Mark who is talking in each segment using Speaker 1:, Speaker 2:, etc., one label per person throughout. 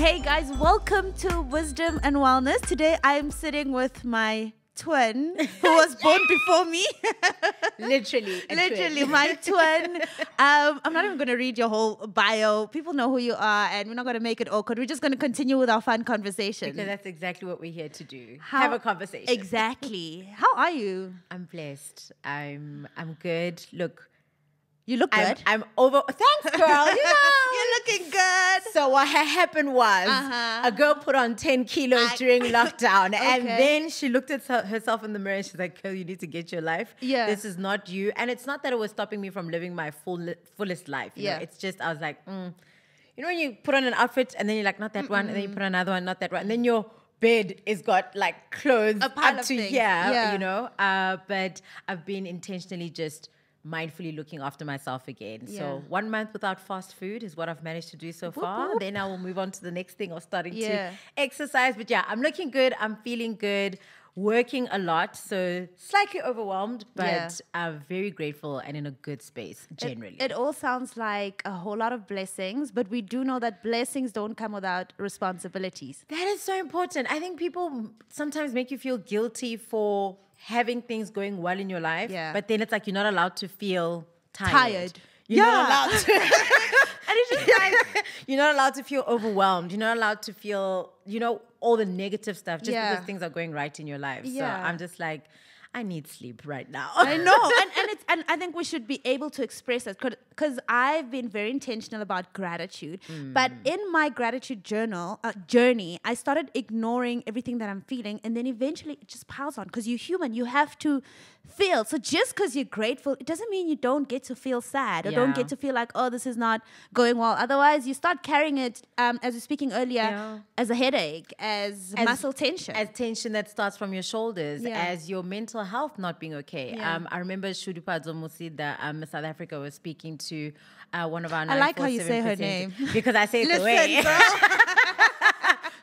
Speaker 1: Hey guys, welcome to Wisdom and Wellness. Today I am sitting with my twin who was born before me.
Speaker 2: Literally,
Speaker 1: My twin. I'm not even going to read your whole bio. People know who you are, and we're not going to make it awkward. We're just going to continue with our fun conversation.
Speaker 2: Because that's exactly what we're here to do. Have a conversation.
Speaker 1: Exactly. How are you?
Speaker 2: I'm blessed. I'm good. Look,
Speaker 1: You look good.
Speaker 2: I'm over. Thanks, girl.
Speaker 1: You're looking good.
Speaker 2: So what happened was a girl put on 10 kilos during lockdown, and then she looked at herself in the mirror and she's like, "Girl, you need to get your life.
Speaker 1: Yeah.
Speaker 2: This is not you." And it's not that it was stopping me from living my fullest life. You know? It's just I was like, you know, when you put on an outfit and then you're like, not that one, and then you put on another one, not that one, and then your bed is got like clothes up to here, you know. But I've been intentionally just mindfully looking after myself again. So 1 month without fast food is what I've managed to do so far.
Speaker 1: Whoop.
Speaker 2: Then I will move on to the next thing of starting to exercise. But yeah, I'm looking good. I'm feeling good. Working a lot, so slightly overwhelmed, but I'm very grateful and in a good space generally.
Speaker 1: It all sounds like a whole lot of blessings, but we do know that blessings don't come without responsibilities.
Speaker 2: That is so important. I think people sometimes make you feel guilty for having things going well in your life, but then it's like you're not allowed to feel tired. You're not allowed to.
Speaker 1: And it's just like,
Speaker 2: you're not allowed to feel overwhelmed. You're not allowed to feel, you know, all the negative stuff just because things are going right in your life. So I'm just like, I need sleep right now.
Speaker 1: I know, and I think we should be able to express it because I've been very intentional about gratitude. But in my gratitude journey, I started ignoring everything that I'm feeling, and then eventually it just piles on because you're human. You have to feel. So just because you're grateful, it doesn't mean you don't get to feel sad or don't get to feel like, oh, this is not going well. Otherwise, you start carrying it, as we were speaking earlier, as a headache, as muscle tension.
Speaker 2: As tension that starts from your shoulders, as your mental health not being okay. I remember Shudupadzo Musida, South Africa, was speaking to one of our 947%.
Speaker 1: I like how you say her name.
Speaker 2: Because I say it the way.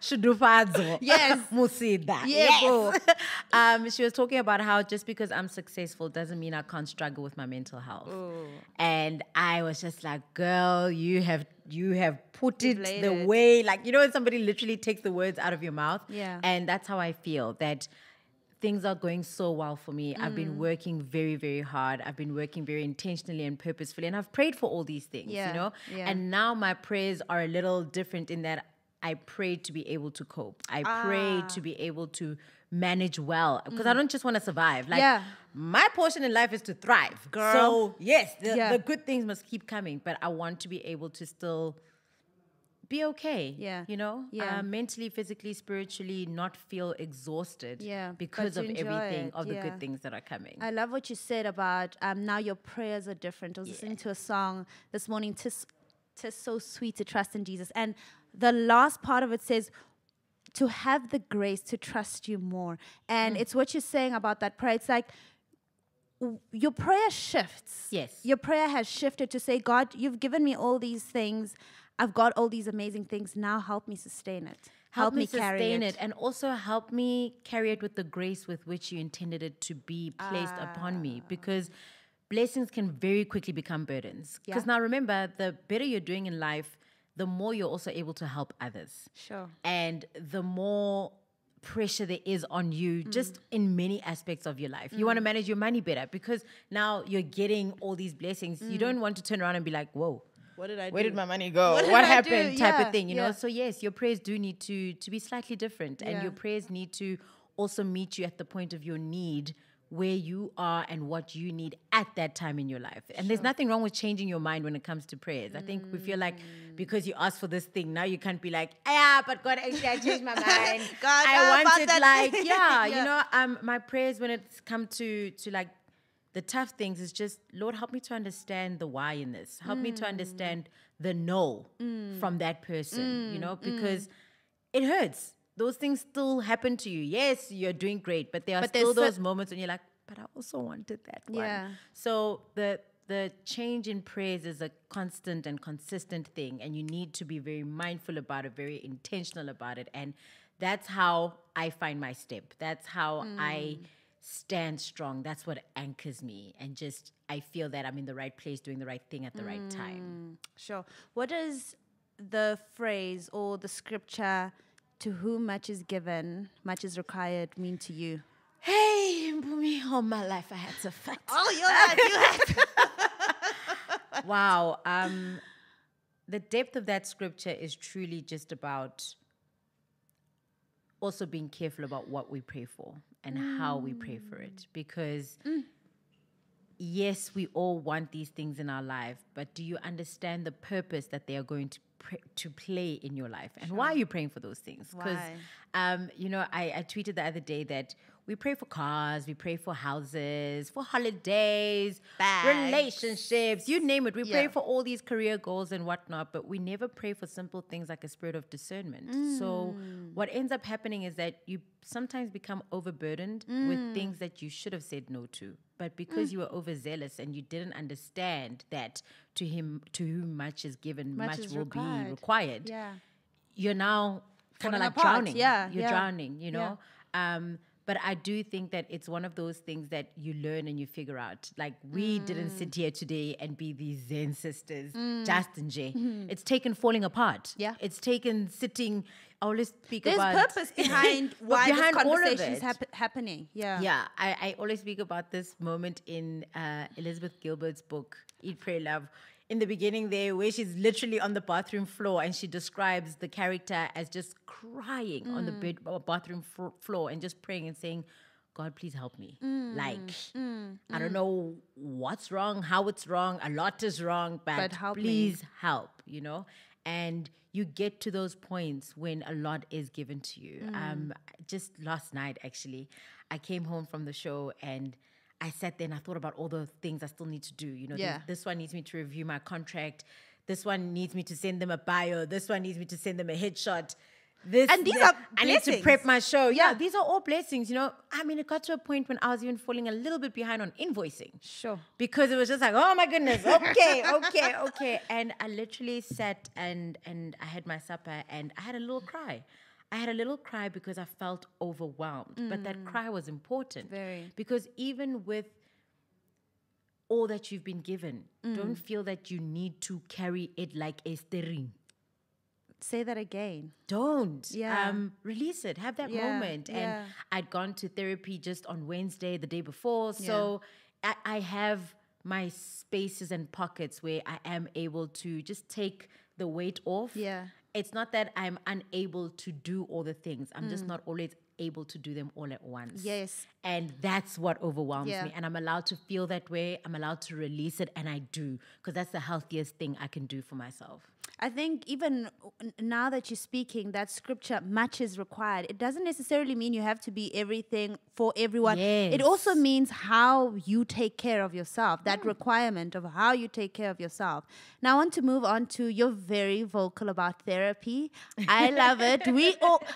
Speaker 2: Shudupadzo.
Speaker 1: Yes.
Speaker 2: Musida.
Speaker 1: Yes.
Speaker 2: She was talking about how just because I'm successful doesn't mean I can't struggle with my mental health. Ooh. And I was just like, girl, you have put it the way, like, you know, when somebody literally takes the words out of your mouth. And that's how I feel, that things are going so well for me. I've been working very, very hard. I've been working very intentionally and purposefully. And I've prayed for all these things, you know? And now my prayers are a little different in that I pray to be able to cope. I pray to be able to manage well. Because I don't just want to survive. Like, my portion in life is to thrive.
Speaker 1: Girl.
Speaker 2: So, yes, the good things must keep coming. But I want to be able to still be okay, you know, mentally, physically, spiritually, not feel exhausted because of everything, of the good things that are coming.
Speaker 1: I love what you said about now your prayers are different. I was listening to a song this morning, "Tis so sweet to trust in Jesus." And the last part of it says, to have the grace to trust you more. And it's what you're saying about that prayer. It's like, your prayer shifts.
Speaker 2: Yes.
Speaker 1: Your prayer has shifted to say, God, you've given me all these things. I've got all these amazing things. Now help me sustain it.
Speaker 2: Help me sustain it. And also help me carry it with the grace with which you intended it to be placed upon me. Because blessings can very quickly become burdens. Because now remember, the better you're doing in life, the more you're also able to help others.
Speaker 1: Sure.
Speaker 2: And the more pressure there is on you just in many aspects of your life. You want to manage your money better because now you're getting all these blessings. You don't want to turn around and be like, whoa,
Speaker 1: what did I do?
Speaker 2: Where did my money go? What happened? Type of thing, you know? So yes, your prayers do need to be slightly different, and your prayers need to also meet you at the point of your need, where you are and what you need at that time in your life. And there's nothing wrong with changing your mind when it comes to prayers. I think we feel like because you asked for this thing, now you can't be like, but God, actually I changed my mind.
Speaker 1: God,
Speaker 2: I want it like,
Speaker 1: you
Speaker 2: know, my prayers when it's come to like the tough things is just, Lord, help me to understand the why in this. Help me to understand the no from that person, you know, because it hurts. Those things still happen to you. Yes, you're doing great, but there are still those moments when you're like, but I also wanted that one. So the change in prayers is a constant and consistent thing, and you need to be very mindful about it, very intentional about it. And that's how I find my step. That's how I stand strong. That's what anchors me. And just, I feel that I'm in the right place, doing the right thing at the right time.
Speaker 1: Sure. What does the phrase or the scripture, to whom much is given, much is required, mean to you?
Speaker 2: Hey, Mpumi, all my life I had to fight.
Speaker 1: Oh, you had.
Speaker 2: Wow. The depth of that scripture is truly just about also being careful about what we pray for and how we pray for it. Because yes, we all want these things in our life, but do you understand the purpose that they are going to play in your life? And why are you praying for those things? Because, I tweeted the other day that we pray for cars, we pray for houses, for holidays, relationships, you name it. We pray for all these career goals and whatnot, but we never pray for simple things like a spirit of discernment. So what ends up happening is that you sometimes become overburdened with things that you should have said no to. But because you were overzealous and you didn't understand that to whom much is given, much will be required, you're now kind of like drowning. You're drowning, you know? But I do think that it's one of those things that you learn and you figure out. Like, we didn't sit here today and be these Zen sisters, just and Jay. It's taken falling apart.
Speaker 1: Yeah.
Speaker 2: It's taken sitting. I always speak
Speaker 1: There's
Speaker 2: about...
Speaker 1: purpose behind why this conversation is
Speaker 2: all of it.
Speaker 1: happening. Yeah.
Speaker 2: Yeah. I always speak about this moment in Elizabeth Gilbert's book, Eat, Pray, Love. In the beginning there, where she's literally on the bathroom floor and she describes the character as just crying on the bathroom floor and just praying and saying, God, please help me. I don't know what's wrong, how it's wrong. A lot is wrong, but please help, you know? And you get to those points when a lot is given to you. Just last night, actually, I came home from the show and I sat there and I thought about all the things I still need to do. You know, this one needs me to review my contract. This one needs me to send them a bio. This one needs me to send them a headshot.
Speaker 1: And these are
Speaker 2: I need to prep my show. Yeah, these are all blessings, you know. I mean, it got to a point when I was even falling a little bit behind on invoicing.
Speaker 1: Sure.
Speaker 2: Because it was just like, oh my goodness, okay. And I literally sat and I had my supper and I had a little cry. I had a little cry because I felt overwhelmed. But that cry was important.
Speaker 1: Very.
Speaker 2: Because even with all that you've been given, don't feel that you need to carry it like a steering.
Speaker 1: Say that again.
Speaker 2: Don't.
Speaker 1: Yeah.
Speaker 2: Release it. Have that moment. And I'd gone to therapy just on Wednesday, the day before. So I have my spaces and pockets where I am able to just take the weight off.
Speaker 1: Yeah.
Speaker 2: It's not that I'm unable to do all the things. I'm just not always able to do them all at once.
Speaker 1: Yes.
Speaker 2: And that's what overwhelms
Speaker 1: Yeah.
Speaker 2: me. And I'm allowed to feel that way. I'm allowed to release it. And I do. Because that's the healthiest thing I can do for myself.
Speaker 1: I think even now that you're speaking, that scripture, much is required. It doesn't necessarily mean you have to be everything for everyone.
Speaker 2: Yes.
Speaker 1: It also means how you take care of yourself, that requirement of how you take care of yourself. Now I want to move on to, you're very vocal about therapy. I love it.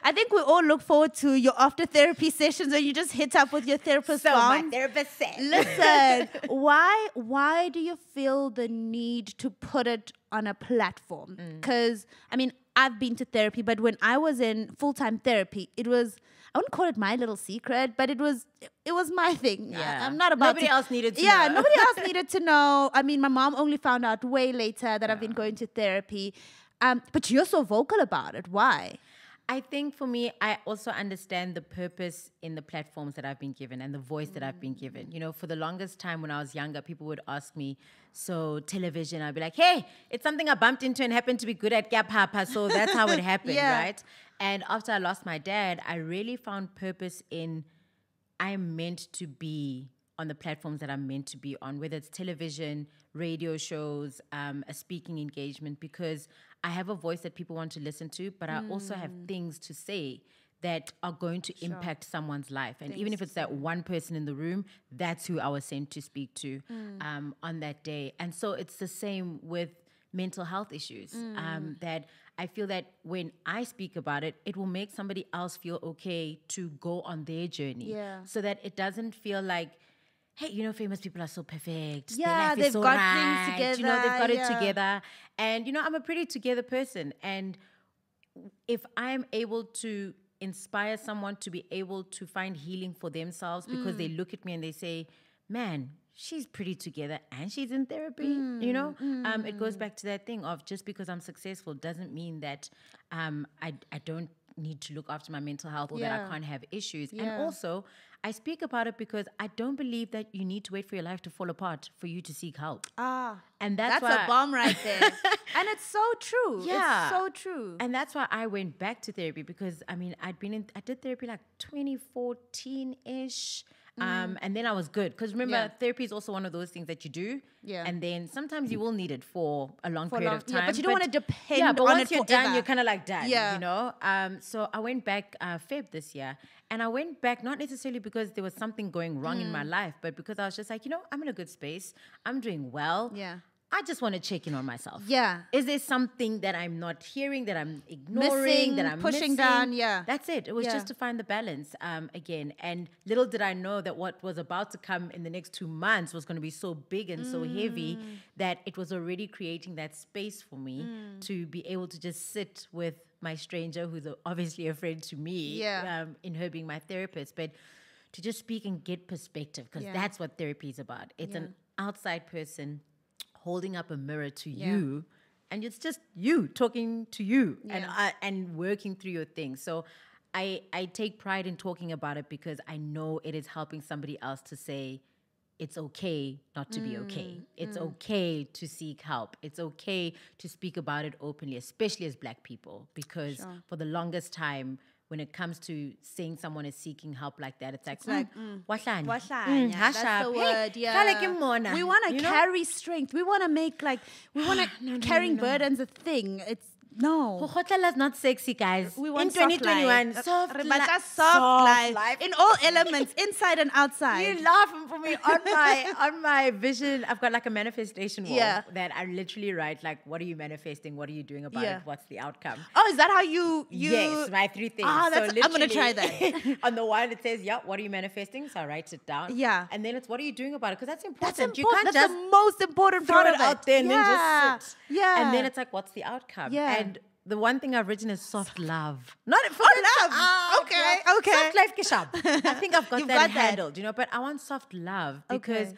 Speaker 1: I think we all look forward to your after therapy sessions where you just hit up with your therapist.
Speaker 2: So my therapist said.
Speaker 1: Listen, why do you feel the need to put it on a platform? Because, I mean, I've been to therapy, but when I was in full-time therapy, it was, I wouldn't call it my little secret, but it was my thing.
Speaker 2: Yeah.
Speaker 1: I'm not about
Speaker 2: Nobody else needed to know.
Speaker 1: Yeah, nobody else needed to know. I mean, my mom only found out way later that I've been going to therapy. But you're so vocal about it. Why?
Speaker 2: I think for me, I also understand the purpose in the platforms that I've been given and the voice that I've been given. You know, for the longest time when I was younger, people would ask me, so television, I'd be like, hey, it's something I bumped into and happened to be good at Gap Hapa, so that's how it happened, right? And after I lost my dad, I really found purpose in I'm meant to be on the platforms that I'm meant to be on, whether it's television, radio shows, a speaking engagement, because I have a voice that people want to listen to, but I also have things to say that are going to impact someone's life. And even if it's that one person in the room, that's who I was sent to speak to on that day. And so it's the same with mental health issues, that I feel that when I speak about it, it will make somebody else feel okay to go on their journey. So that it doesn't feel like, hey, you know, famous people are so perfect.
Speaker 1: Yeah, they've got things together.
Speaker 2: You know, they've got it together. And, you know, I'm a pretty together person. And if I'm able to inspire someone to be able to find healing for themselves because they look at me and they say, man, she's pretty together and she's in therapy, you know? It goes back to that thing of just because I'm successful doesn't mean that I don't need to look after my mental health or that I
Speaker 1: Yeah.
Speaker 2: can't have issues.
Speaker 1: Yeah.
Speaker 2: And also, I speak about it because I don't believe that you need to wait for your life to fall apart for you to seek help. And that's
Speaker 1: a
Speaker 2: why,
Speaker 1: bomb right there. And it's so true.
Speaker 2: Yeah.
Speaker 1: It's so true.
Speaker 2: And that's why I went back to therapy because I did therapy like 2014-ish. And then I was good. Because remember,
Speaker 1: Yeah.
Speaker 2: therapy is also one of those things that you do.
Speaker 1: Yeah.
Speaker 2: And then sometimes you will need it for a long
Speaker 1: For a
Speaker 2: period
Speaker 1: long-
Speaker 2: of time.
Speaker 1: yeah, but you don't wanna depend
Speaker 2: yeah, but
Speaker 1: on
Speaker 2: once
Speaker 1: it
Speaker 2: you're done,
Speaker 1: forever.
Speaker 2: you're kind of like done.
Speaker 1: Yeah.
Speaker 2: You know? So I went back Feb this year. And I went back not necessarily because there was something going wrong in my life, but because I was just like, I'm in a good space. I'm doing well.
Speaker 1: Yeah.
Speaker 2: I just want to check in on myself.
Speaker 1: Yeah.
Speaker 2: Is there something that I'm not hearing, that I'm ignoring,
Speaker 1: Missing,
Speaker 2: that I'm
Speaker 1: pushing
Speaker 2: missing?
Speaker 1: down, yeah.
Speaker 2: That's it. It was
Speaker 1: Yeah.
Speaker 2: just to find the balance again. And little did I know that what was about to come in the next 2 months was going to be so big and so heavy that it was already creating that space for me to be able to just sit with my stranger, who's obviously a friend to me,
Speaker 1: Yeah.
Speaker 2: in her being my therapist, but to just speak and get perspective, because
Speaker 1: Yeah.
Speaker 2: that's what therapy is about. It's an outside person holding up a mirror to
Speaker 1: Yeah.
Speaker 2: you, and it's just you talking to you
Speaker 1: Yeah.
Speaker 2: and working through your things. So I take pride in talking about it because I know it is helping somebody else to say it's okay not to be okay. It's okay to seek help. It's okay to speak about it openly, especially as Black people, because for the longest time, when it comes to saying someone is seeking help like that, it's like, wahlanya.
Speaker 1: Wahlanya, that's
Speaker 2: Hashab.
Speaker 1: the
Speaker 2: Hey,
Speaker 1: word, yeah.
Speaker 2: kgale ke mona.
Speaker 1: We want to
Speaker 2: You know?
Speaker 1: carry strength. We want to make carrying burdens a thing. It's no.
Speaker 2: Go kgotlela is not sexy, guys.
Speaker 1: We want
Speaker 2: in 2021,
Speaker 1: soft
Speaker 2: soft,
Speaker 1: life.
Speaker 2: li-
Speaker 1: Re batla soft life. In all elements, inside and outside.
Speaker 2: You laughing for me on my vision. I've got like a manifestation wall
Speaker 1: Yeah.
Speaker 2: that I literally write like, what are you manifesting? What are you doing about
Speaker 1: Yeah.
Speaker 2: it? What's the outcome?
Speaker 1: Oh, is that how you?
Speaker 2: Yes, my 3 things.
Speaker 1: Ah, that's- I'm gonna try
Speaker 2: literally, on the one it says, yeah, what are you manifesting? So I write it down.
Speaker 1: Yeah.
Speaker 2: And then it's what are you doing about it? Because that's important.
Speaker 1: That's
Speaker 2: You
Speaker 1: important.
Speaker 2: can't
Speaker 1: That's
Speaker 2: just
Speaker 1: the most important
Speaker 2: throw
Speaker 1: part
Speaker 2: it
Speaker 1: of
Speaker 2: out there and then just sit.
Speaker 1: Yeah.
Speaker 2: And then it's like, what's the outcome?
Speaker 1: Yeah.
Speaker 2: And the one thing I've written is soft love. Not for
Speaker 1: love.
Speaker 2: soft
Speaker 1: Okay,
Speaker 2: love.
Speaker 1: okay.
Speaker 2: Soft life kishab. I think I've got
Speaker 1: You've
Speaker 2: that
Speaker 1: got that.
Speaker 2: handled, but I want soft love because
Speaker 1: Okay.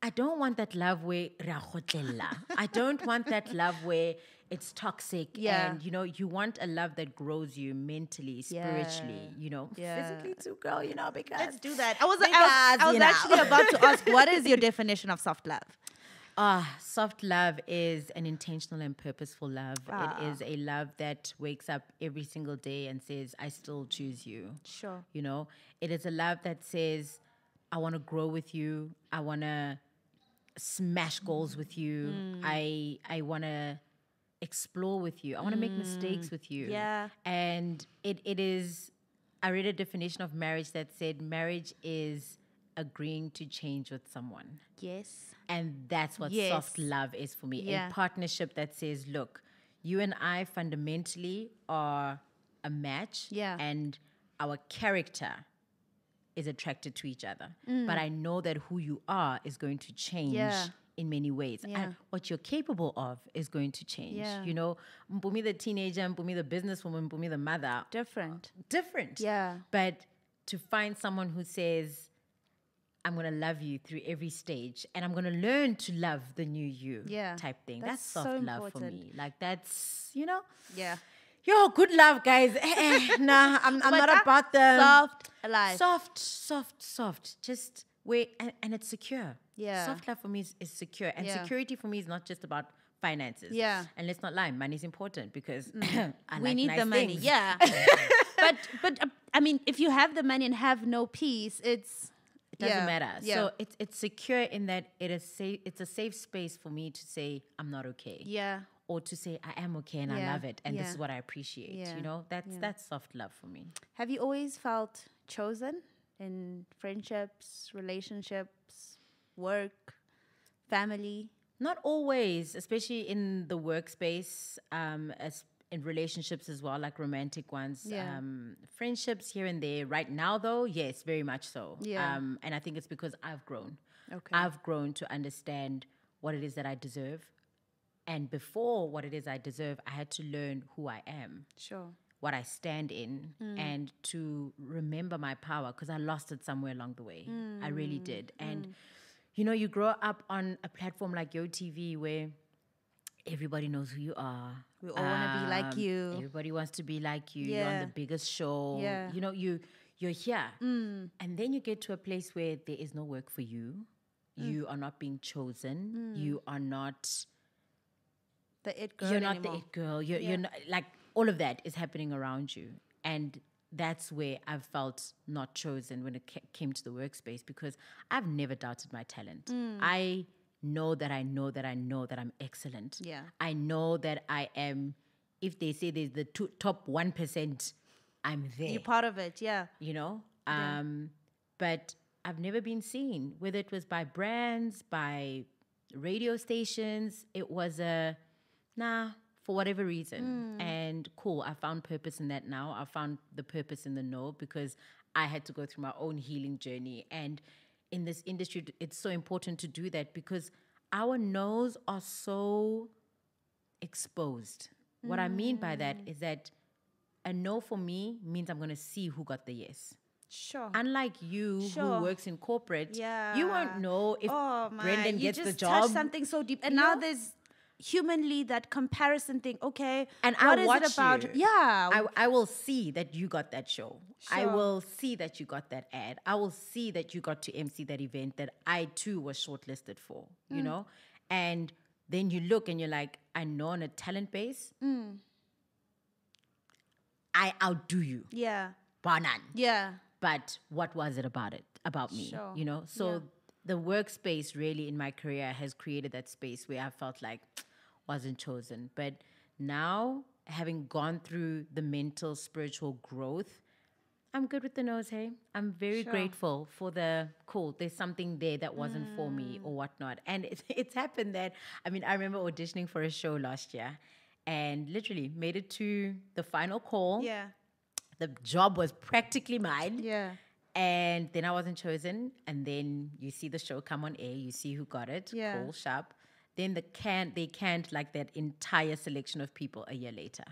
Speaker 2: I don't want that love where re a kgotlela. I don't want that love where it's toxic
Speaker 1: Yeah.
Speaker 2: and you want a love that grows you mentally, spiritually,
Speaker 1: Yeah.
Speaker 2: physically too, girl, because
Speaker 1: Let's do that. I was
Speaker 2: because,
Speaker 1: actually about to ask, what is your definition of soft love?
Speaker 2: Soft love is an intentional and purposeful love. It is a love that wakes up every single day and says, I still choose you.
Speaker 1: Sure.
Speaker 2: It is a love that says, I want to grow with you. I want to smash goals with you. I want to explore with you. I want to make mistakes with you.
Speaker 1: Yeah.
Speaker 2: And it is, I read a definition of marriage that said marriage is agreeing to change with someone.
Speaker 1: Yes.
Speaker 2: And that's what
Speaker 1: Yes.
Speaker 2: soft love is for me.
Speaker 1: Yeah.
Speaker 2: A partnership that says, look, you and I fundamentally are a match.
Speaker 1: Yeah.
Speaker 2: And our character is attracted to each other. But I know that who you are is going to change
Speaker 1: Yeah.
Speaker 2: in many ways.
Speaker 1: Yeah.
Speaker 2: And what you're capable of is going to change.
Speaker 1: Yeah.
Speaker 2: Mpumi the teenager, Mpumi the businesswoman, Mpumi the mother.
Speaker 1: Different.
Speaker 2: Different.
Speaker 1: Yeah.
Speaker 2: But to find someone who says, I'm going to love you through every stage and I'm going to learn to love the new you
Speaker 1: Yeah.
Speaker 2: type thing.
Speaker 1: That's
Speaker 2: That's soft
Speaker 1: so
Speaker 2: love for
Speaker 1: important.
Speaker 2: me. Like that's,
Speaker 1: Yeah.
Speaker 2: yo, good love, guys. Nah, I'm not about the
Speaker 1: soft life.
Speaker 2: soft. Just wait. And it's secure.
Speaker 1: Yeah.
Speaker 2: Soft love for me is secure. And
Speaker 1: Yeah.
Speaker 2: security for me is not just about finances.
Speaker 1: Yeah.
Speaker 2: And let's not lie, money is important because I
Speaker 1: We
Speaker 2: like
Speaker 1: need
Speaker 2: nice
Speaker 1: the money.
Speaker 2: things.
Speaker 1: Yeah. but I mean, if you have the money and have no peace,
Speaker 2: It doesn't matter.
Speaker 1: Yeah.
Speaker 2: So it's secure in that it's a safe space for me to say I'm not okay.
Speaker 1: Yeah.
Speaker 2: Or to say I am okay and I
Speaker 1: Yeah.
Speaker 2: love it and this
Speaker 1: Yeah.
Speaker 2: is what I appreciate.
Speaker 1: Yeah.
Speaker 2: That's soft love for me.
Speaker 1: Have you always felt chosen in friendships, relationships, work, family?
Speaker 2: Not always, especially in the workspace, as in relationships as well, like romantic ones.
Speaker 1: Yeah.
Speaker 2: Friendships here and there. Right now, though, yes, very much so.
Speaker 1: Yeah.
Speaker 2: And I think it's because I've grown.
Speaker 1: Okay.
Speaker 2: I've grown to understand what it is that I deserve. And before what it is I deserve, I had to learn who I am,
Speaker 1: Sure.
Speaker 2: what I stand in, and to remember my power because I lost it somewhere along the way. I really did. And you know, you grow up on a platform like YoTV where everybody knows who you are.
Speaker 1: We all want to be like you.
Speaker 2: Everybody wants to be like you. You're on
Speaker 1: Yeah.
Speaker 2: the biggest show.
Speaker 1: Yeah.
Speaker 2: You know, you're here. And then you get to a place where there is no work for you. You are not being chosen. You are not
Speaker 1: The it girl
Speaker 2: you're not
Speaker 1: anymore.
Speaker 2: the it girl. You're not, like, all of that is happening around you. And that's where I've felt not chosen when it came to the workspace, because I've never doubted my talent. I know that I know that I know that I'm excellent.
Speaker 1: Yeah.
Speaker 2: I know that I am, if they say there's the top 1%, I'm there.
Speaker 1: You're part of it, yeah.
Speaker 2: You know? But I've never been seen, whether it was by brands, by radio stations. It was for whatever reason. And cool, I found purpose in that now. I found the purpose in the no, because I had to go through my own healing journey. And in this industry, it's so important to do that, because our no's are so exposed. What I mean by that is that a no for me means I'm going to see who got the yes.
Speaker 1: Sure.
Speaker 2: Unlike you,
Speaker 1: Sure.
Speaker 2: who works in corporate,
Speaker 1: Yeah.
Speaker 2: you won't know if Brendan gets
Speaker 1: you
Speaker 2: the
Speaker 1: just
Speaker 2: job.
Speaker 1: touched something so deep. And now there's humanly that comparison thing. Okay.
Speaker 2: And
Speaker 1: what
Speaker 2: I
Speaker 1: is
Speaker 2: watch
Speaker 1: it about?
Speaker 2: you.
Speaker 1: Yeah.
Speaker 2: I will see that you got that show. I
Speaker 1: Sure.
Speaker 2: will see that you got that ad. I will see that you got to MC that event that I too was shortlisted for, you know? And then you look and you're like, I know on a talent base, I outdo you.
Speaker 1: yeah.
Speaker 2: Bar none.
Speaker 1: Yeah.
Speaker 2: But what was it about me?
Speaker 1: Sure.
Speaker 2: You know? So
Speaker 1: Yeah.
Speaker 2: the workspace really in my career has created that space where I felt like wasn't chosen. But now, having gone through the mental, spiritual growth, I'm good with the nose, hey? I'm very grateful for the, cool, there's something there that wasn't for me or whatnot. And it's happened that, I mean, I remember auditioning for a show last year and literally made it to the final call.
Speaker 1: Yeah.
Speaker 2: The job was practically mine.
Speaker 1: Yeah.
Speaker 2: And then I wasn't chosen. And then you see the show come on air, you see who got it,
Speaker 1: Yeah.
Speaker 2: cool, sharp. Then they canned like that entire selection of people a year later.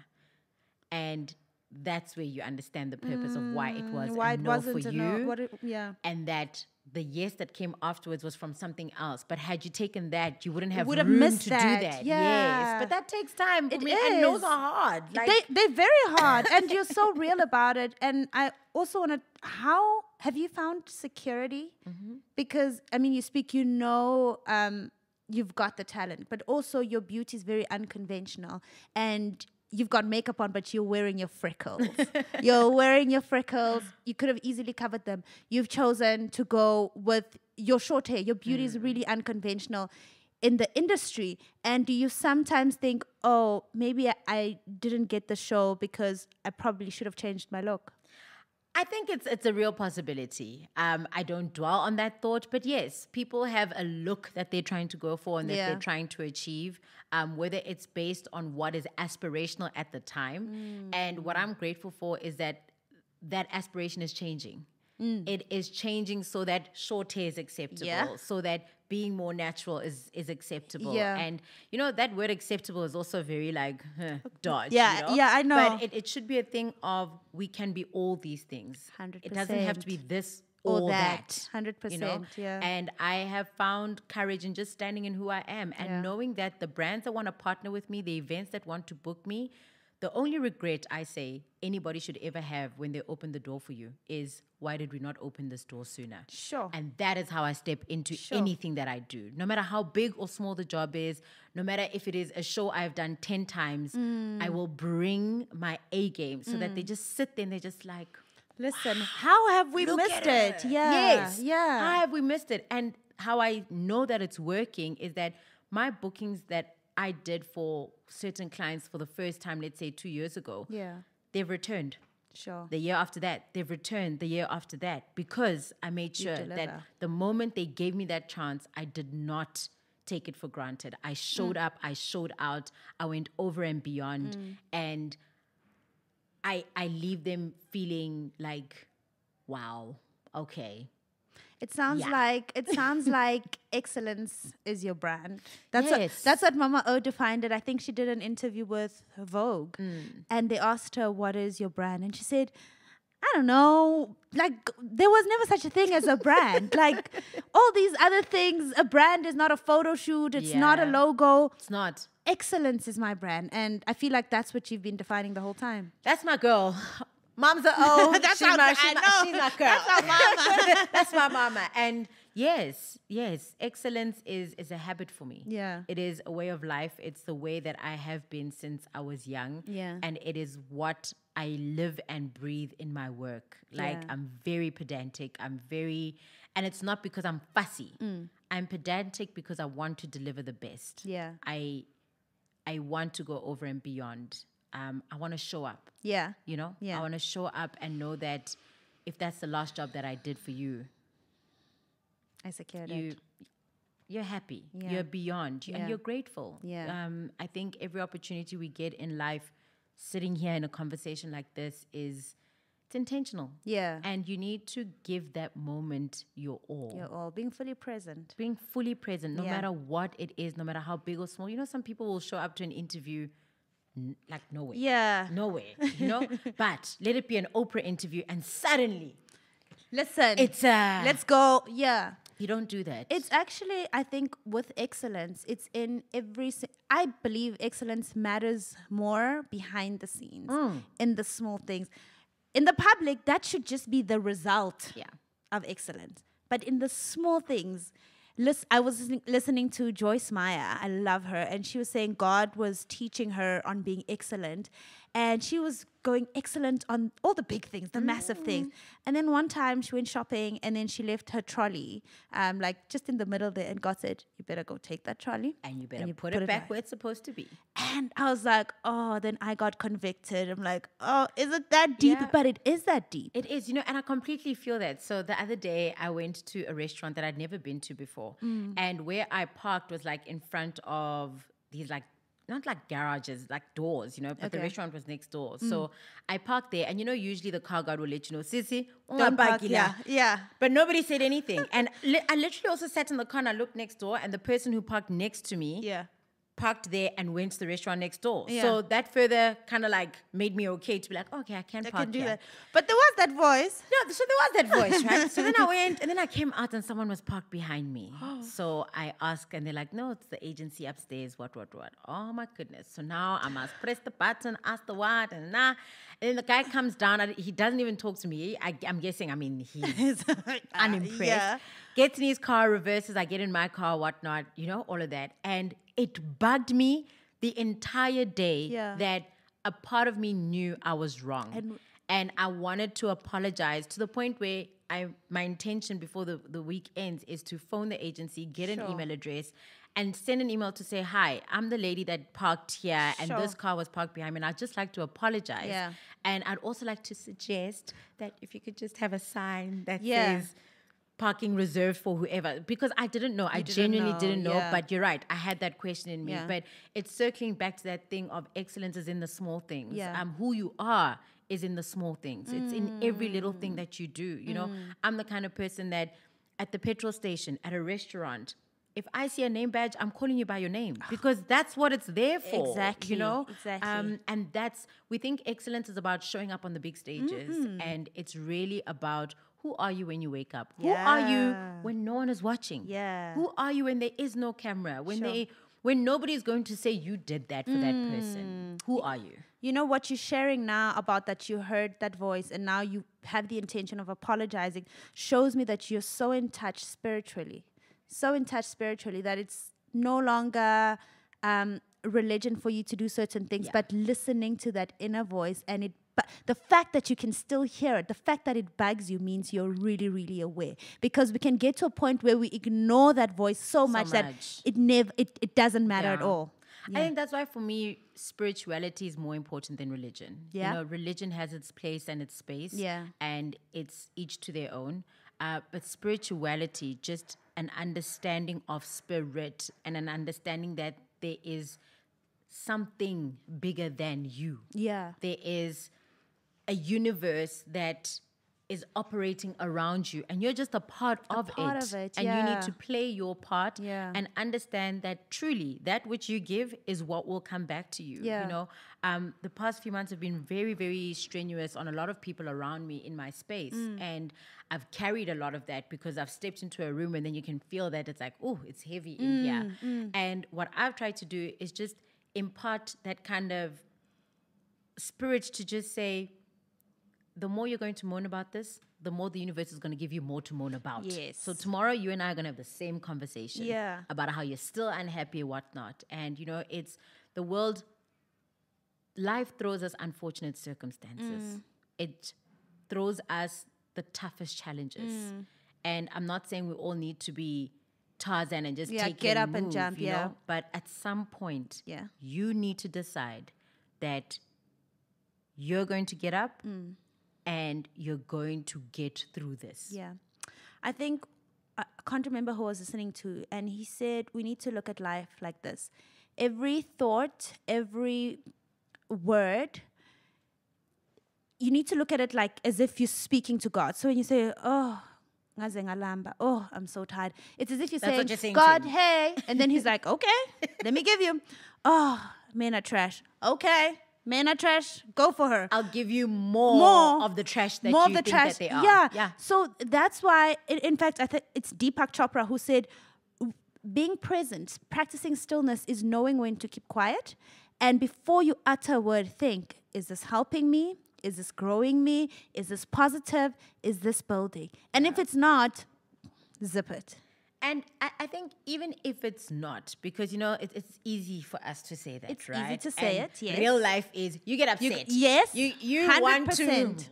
Speaker 2: And that's where you understand the purpose of why it was
Speaker 1: Why
Speaker 2: a
Speaker 1: it
Speaker 2: no
Speaker 1: wasn't
Speaker 2: for
Speaker 1: a
Speaker 2: you.
Speaker 1: no. Yeah.
Speaker 2: And that the yes that came afterwards was from something else. But had you taken that, you wouldn't have
Speaker 1: would have
Speaker 2: room
Speaker 1: missed
Speaker 2: to
Speaker 1: that.
Speaker 2: do that.
Speaker 1: Yeah.
Speaker 2: Yes. But that takes time for
Speaker 1: It
Speaker 2: me. And those
Speaker 1: is.
Speaker 2: are hard. Like,
Speaker 1: They're very hard, and you're so real about it. And I also want to, how have you found security? Because, I mean, you speak, you've got the talent, but also your beauty is very unconventional. And you've got makeup on, but you're wearing your freckles. You could have easily covered them. You've chosen to go with your short hair. Your beauty is really unconventional in the industry. And do you sometimes think, oh, maybe I didn't get the show because I probably should have changed my look?
Speaker 2: I think it's a real possibility. I don't dwell on that thought, but yes, people have a look that they're trying to go for and that they're trying to achieve, whether it's based on what is aspirational at the time. And what I'm grateful for is that aspiration is changing. It is changing so that short hair is acceptable, so that being more natural is acceptable.
Speaker 1: Yeah.
Speaker 2: And, you know, that word acceptable is also very like, dodge.
Speaker 1: Yeah,
Speaker 2: you know?
Speaker 1: yeah, I know.
Speaker 2: But it should be a thing of we can be all these things.
Speaker 1: 100%.
Speaker 2: It doesn't have to be this
Speaker 1: Or
Speaker 2: or
Speaker 1: that.
Speaker 2: that.
Speaker 1: 100%,
Speaker 2: You know?
Speaker 1: yeah.
Speaker 2: And I have found courage in just standing in who I am and knowing that the brands that want to partner with me, the events that want to book me, the only regret I say anybody should ever have when they open the door for you is, why did we not open this door sooner?
Speaker 1: Sure.
Speaker 2: And that is how I step into anything that I do. No matter how big or small the job is, no matter if it is a show I've done 10 times, I will bring my A game so that they just sit there and they're just like,
Speaker 1: Listen, how have we
Speaker 2: look
Speaker 1: missed
Speaker 2: at
Speaker 1: it?
Speaker 2: her.
Speaker 1: Yeah.
Speaker 2: Yes.
Speaker 1: Yeah.
Speaker 2: How have we missed it? And how I know that it's working is that my bookings that I did for certain clients for the first time, let's say 2 years ago,
Speaker 1: Yeah.
Speaker 2: they've returned.
Speaker 1: Sure.
Speaker 2: The year after that, they've returned the year after that, because I made sure that
Speaker 1: deliver.
Speaker 2: the moment they gave me that chance, I did not take it for granted. I showed up, I showed out, I went over and beyond, and I leave them feeling like, wow, okay.
Speaker 1: It sounds
Speaker 2: Yeah.
Speaker 1: like excellence is your brand.
Speaker 2: Yes.
Speaker 1: That's what Mama O defined it. I think she did an interview with Vogue, and they asked her, "What is your brand?" And she said, I don't know, like there was never such a thing as a brand. Like all these other things, a brand is not a photo shoot, it's not a
Speaker 2: Yeah.
Speaker 1: logo.
Speaker 2: It's not.
Speaker 1: Excellence is my brand, and I feel like that's what you've been defining the whole time.
Speaker 2: That's my girl. Mom's a O.
Speaker 1: That's
Speaker 2: she's
Speaker 1: our-
Speaker 2: my,
Speaker 1: I
Speaker 2: she's, my,
Speaker 1: know.
Speaker 2: she's my girl.
Speaker 1: That's our mama.
Speaker 2: That's my mama. And yes, excellence is a habit for me.
Speaker 1: Yeah.
Speaker 2: It is a way of life. It's the way that I have been since I was young.
Speaker 1: Yeah.
Speaker 2: And it is what I live and breathe in my work. Like
Speaker 1: Yeah.
Speaker 2: I'm very pedantic. And it's not because I'm fussy. I'm pedantic because I want to deliver the best.
Speaker 1: Yeah.
Speaker 2: I want to go over and beyond. I want to show up.
Speaker 1: Yeah.
Speaker 2: You know,
Speaker 1: Yeah.
Speaker 2: I want to show up and know that if that's the last job that I did for you,
Speaker 1: I secured
Speaker 2: you
Speaker 1: it.
Speaker 2: you're happy,
Speaker 1: Yeah.
Speaker 2: you're beyond,
Speaker 1: Yeah.
Speaker 2: and you're grateful.
Speaker 1: Yeah.
Speaker 2: I think every opportunity we get in life, sitting here in a conversation like this it's intentional.
Speaker 1: Yeah.
Speaker 2: And you need to give that moment your all.
Speaker 1: You're all being fully present.
Speaker 2: Being fully present, no
Speaker 1: Yeah.
Speaker 2: matter what it is, no matter how big or small. You know, some people will show up to an interview like nowhere.
Speaker 1: Yeah.
Speaker 2: Nowhere, you know? But let it be an Oprah interview and suddenly
Speaker 1: Listen.
Speaker 2: it's
Speaker 1: Let's go. Yeah.
Speaker 2: you don't do that.
Speaker 1: It's actually, I think, with excellence, it's in I believe excellence matters more behind the scenes, in the small things. In the public, that should just be the result
Speaker 2: Yeah.
Speaker 1: of excellence. But in the small things, I was listening to Joyce Meyer. I love her. And she was saying God was teaching her on being excellent. And she was going excellent on all the big things, the massive things. And then one time she went shopping and then she left her trolley, like just in the middle there, and God said, you better go take that trolley.
Speaker 2: and you better put it back
Speaker 1: right.
Speaker 2: where it's supposed to be.
Speaker 1: And I was like, oh, then I got convicted. I'm like, oh, is it that deep?
Speaker 2: Yeah.
Speaker 1: But it is that deep.
Speaker 2: It is, you know, and I completely feel that. So the other day I went to a restaurant that I'd never been to before. And where I parked was like in front of these like, not like garages, like doors, you know, but the
Speaker 1: Okay.
Speaker 2: restaurant was next door. So I parked there and you know, usually the car guard will let you know, Sissy,
Speaker 1: Don't park, yeah.
Speaker 2: But nobody said anything. And I literally also sat in the car and I looked next door and the person who parked next to me
Speaker 1: Yeah.
Speaker 2: parked there and went to the restaurant next door.
Speaker 1: Yeah.
Speaker 2: So that further kind of like made me okay to be like, okay, I can
Speaker 1: I
Speaker 2: park
Speaker 1: can do
Speaker 2: here.
Speaker 1: that. But there was that voice.
Speaker 2: No, so there was that voice, right? So then I went and then I came out and someone was parked behind me. So I asked and they're like, no, it's the agency upstairs, what. Oh my goodness. So now I must press the button, ask the what, and nah. And then the guy comes down, he doesn't even talk to me. I'm guessing, he's unimpressed.
Speaker 1: Yeah.
Speaker 2: Gets in his car, reverses, I get in my car, whatnot, you know, all of that. And it bugged me the entire day
Speaker 1: Yeah.
Speaker 2: that a part of me knew I was wrong. And I wanted to apologize to the point where my intention before the week ends is to phone the agency, get an
Speaker 1: Sure.
Speaker 2: email address, and send an email to say, hi, I'm the lady that parked here and
Speaker 1: Sure.
Speaker 2: this car was parked behind me and I'd just like to apologize.
Speaker 1: Yeah.
Speaker 2: And I'd also like to suggest that if you could just have a sign that
Speaker 1: Yeah.
Speaker 2: says parking reserved for whoever, because I didn't know. I genuinely didn't know,
Speaker 1: yeah.
Speaker 2: but you're right. I had that question in me,
Speaker 1: Yeah.
Speaker 2: but it's circling back to that thing of excellence is in the small things.
Speaker 1: Yeah.
Speaker 2: Who you are is in the small things. It's in every little thing that you do. You know, I'm the kind of person that at the petrol station, at a restaurant, if I see a name badge, I'm calling you by your name because that's what it's there for.
Speaker 1: Exactly,
Speaker 2: You know?
Speaker 1: exactly.
Speaker 2: And we think excellence is about showing up on the big stages and it's really about who are you when you wake up? Who are you
Speaker 1: Yeah.
Speaker 2: when no one is watching?
Speaker 1: Yeah.
Speaker 2: Who are you when there is no camera?
Speaker 1: Sure.
Speaker 2: When nobody is going to say you did that for that person? Who are you?
Speaker 1: You know what you're sharing now about that you heard that voice and now you have the intention of apologizing shows me that you're so in touch spiritually. So in touch spiritually that it's no longer religion for you to do certain things,
Speaker 2: Yeah.
Speaker 1: but listening to that inner voice and but the fact that you can still hear it, the fact that it bugs you means you're really, really aware. Because we can get to a point where we ignore that voice so much that
Speaker 2: much.
Speaker 1: it doesn't matter at
Speaker 2: Yeah.
Speaker 1: all.
Speaker 2: I think that's why for me, spirituality is more important than religion.
Speaker 1: Yeah.
Speaker 2: You know, religion has its place and its space.
Speaker 1: Yeah.
Speaker 2: And it's each to their own. But spirituality, just an understanding of spirit and an understanding that there is something bigger than you.
Speaker 1: Yeah.
Speaker 2: There is a universe that is operating around you, and you're just a part of it. And you
Speaker 1: yeah.
Speaker 2: need to play your part
Speaker 1: Yeah.
Speaker 2: and understand that truly that which you give is what will come back to you.
Speaker 1: Yeah.
Speaker 2: You know, the past few months have been very, very strenuous on a lot of people around me in my space. And I've carried a lot of that because I've stepped into a room and then you can feel that it's like, oh, it's heavy in here. And what I've tried to do is just impart that kind of spirit to just say, the more you're going to moan about this, the more the universe is going to give you more to moan about.
Speaker 1: Yes.
Speaker 2: So tomorrow, you and I are going to have the same conversation
Speaker 1: Yeah.
Speaker 2: about how you're still unhappy, whatnot. And, you know, it's the world, life throws us unfortunate circumstances. It throws us the toughest challenges. And I'm not saying we all need to be Tarzan and just take
Speaker 1: get
Speaker 2: it
Speaker 1: up and
Speaker 2: move,
Speaker 1: jump,
Speaker 2: you
Speaker 1: yeah.
Speaker 2: know? But at some point,
Speaker 1: Yeah.
Speaker 2: you need to decide that you're going to get up and you're going to get through this.
Speaker 1: Yeah. I think, I can't remember who I was listening to, and he said we need to look at life like this. Every thought, every word, you need to look at it like as if you're speaking to God. So when you say, oh, ngaze ngalamba, oh, I'm so tired. It's as if you're
Speaker 2: That's what
Speaker 1: saying,
Speaker 2: you're saying
Speaker 1: God,
Speaker 2: to him.
Speaker 1: hey. And then he's like, okay, let me give you. Oh, men are trash. Okay, men are trash. Go for her.
Speaker 2: I'll give you more of the trash that you think that they are.
Speaker 1: Yeah. So that's why, in fact, I think it's Deepak Chopra who said, being present, practicing stillness is knowing when to keep quiet. And before you utter a word, think, is this helping me? Is this growing me? Is this positive? Is this building? And if it's not, zip it.
Speaker 2: And I think even if it's not, because, you know, it's easy for us to say that,
Speaker 1: It's
Speaker 2: right?
Speaker 1: easy to say
Speaker 2: And
Speaker 1: it, yes.
Speaker 2: Real life is you get upset.
Speaker 1: yes,
Speaker 2: You want to
Speaker 1: 100%.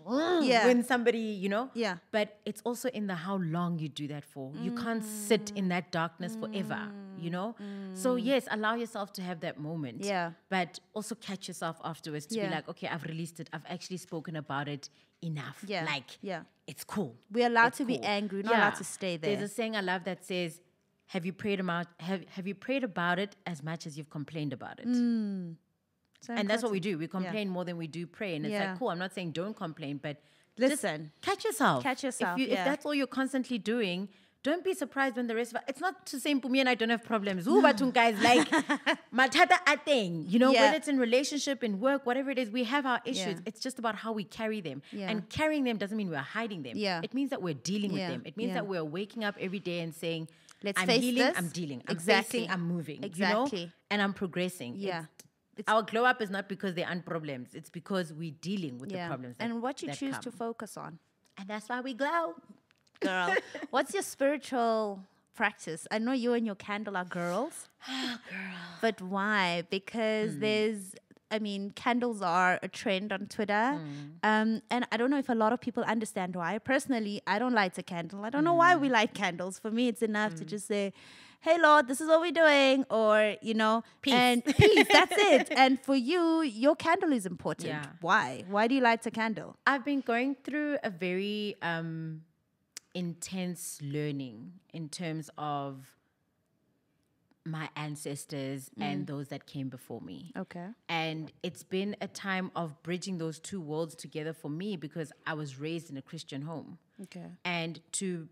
Speaker 1: Yeah.
Speaker 2: when somebody, you know.
Speaker 1: Yeah.
Speaker 2: But it's also in the how long you do that for. You can't sit in that darkness forever, you know. So yes, allow yourself to have that moment.
Speaker 1: Yeah.
Speaker 2: But also catch yourself afterwards to be
Speaker 1: Yeah.
Speaker 2: like, okay, I've released it. I've actually spoken about it enough.
Speaker 1: Yeah.
Speaker 2: Like,
Speaker 1: Yeah.
Speaker 2: it's cool.
Speaker 1: We're allowed
Speaker 2: It's
Speaker 1: to be
Speaker 2: cool.
Speaker 1: angry. We're not allowed to stay there.
Speaker 2: There's a saying I love that says, have you prayed about it as much as you've complained about it?
Speaker 1: So
Speaker 2: And that's what we
Speaker 1: important.
Speaker 2: do. We complain more than we do pray. And it's
Speaker 1: Yeah.
Speaker 2: like, cool, I'm not saying don't complain, but
Speaker 1: Listen.
Speaker 2: just catch yourself.
Speaker 1: Catch yourself,
Speaker 2: If
Speaker 1: yeah.
Speaker 2: that's all you're constantly doing, don't be surprised when the rest of it. It's not to say Mpumi and I don't have problems. Ooh, but guys, like, matata a thing. You know,
Speaker 1: Yeah.
Speaker 2: whether it's in relationship, in work, whatever it is, we have our issues.
Speaker 1: Yeah.
Speaker 2: It's just about how we carry them.
Speaker 1: Yeah.
Speaker 2: And carrying them doesn't mean we're hiding them.
Speaker 1: Yeah.
Speaker 2: It means that we're dealing with
Speaker 1: Yeah.
Speaker 2: them. It means
Speaker 1: Yeah.
Speaker 2: that we're waking up every day and saying,
Speaker 1: Let's
Speaker 2: I'm
Speaker 1: face
Speaker 2: healing,
Speaker 1: this.
Speaker 2: I'm dealing. I'm
Speaker 1: Exactly.
Speaker 2: facing, I'm moving. You
Speaker 1: Exactly.
Speaker 2: know? And I'm progressing.
Speaker 1: Yeah.
Speaker 2: Our glow up is not because there aren't problems. It's because we're dealing with the problems.
Speaker 1: And what you
Speaker 2: that
Speaker 1: choose
Speaker 2: come.
Speaker 1: to focus on.
Speaker 2: And that's why we glow.
Speaker 1: Girl, what's your spiritual practice? I know you and your candle are girls. But why? Because candles are a trend on Twitter. And I don't know if a lot of people understand why. Personally, I don't light a candle. I don't know why we light candles. For me, it's enough to just say, hey, Lord, this is what we're doing. Or, you know,
Speaker 2: Peace.
Speaker 1: And peace, that's it. And for you, your candle is important.
Speaker 2: Yeah.
Speaker 1: Why? Why do you light a candle?
Speaker 2: I've been going through a very intense learning in terms of my ancestors and those that came before me.
Speaker 1: Okay.
Speaker 2: And it's been a time of bridging those two worlds together for me because I was raised in a Christian home.
Speaker 1: Okay.
Speaker 2: And to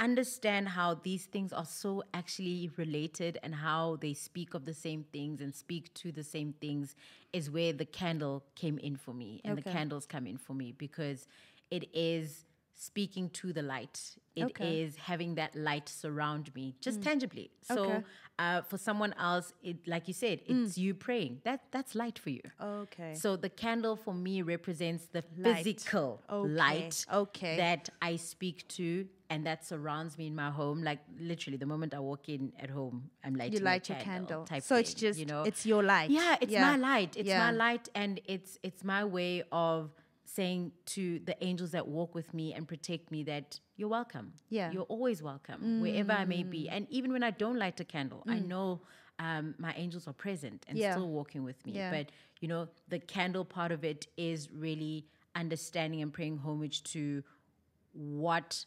Speaker 2: understand how these things are so actually related and how they speak of the same things and speak to the same things is where the candle came in for me and the
Speaker 1: Okay.
Speaker 2: candles come in for me because it is speaking to the light. It
Speaker 1: Okay.
Speaker 2: is having that light surround me just tangibly. So
Speaker 1: Okay.
Speaker 2: for someone else, it, like you said, it's you praying. That's light for you.
Speaker 1: Okay.
Speaker 2: So the candle for me represents the
Speaker 1: Light.
Speaker 2: physical
Speaker 1: Okay.
Speaker 2: light
Speaker 1: Okay.
Speaker 2: that I speak to and that surrounds me in my home. Like literally the moment I walk in at home, I'm lighting
Speaker 1: You light
Speaker 2: a
Speaker 1: your
Speaker 2: candle.
Speaker 1: candle.
Speaker 2: Type
Speaker 1: So it's
Speaker 2: thing,
Speaker 1: just,
Speaker 2: you know?
Speaker 1: it's your light.
Speaker 2: Yeah, it's my light. It's
Speaker 1: Yeah.
Speaker 2: my light and it's my way of saying to the angels that walk with me and protect me that you're welcome.
Speaker 1: Yeah.
Speaker 2: You're always welcome, wherever I may be. And even when I don't light a candle, I know my angels are present and
Speaker 1: Yeah.
Speaker 2: still walking with me.
Speaker 1: Yeah.
Speaker 2: But, you know, the candle part of it is really understanding and praying homage to what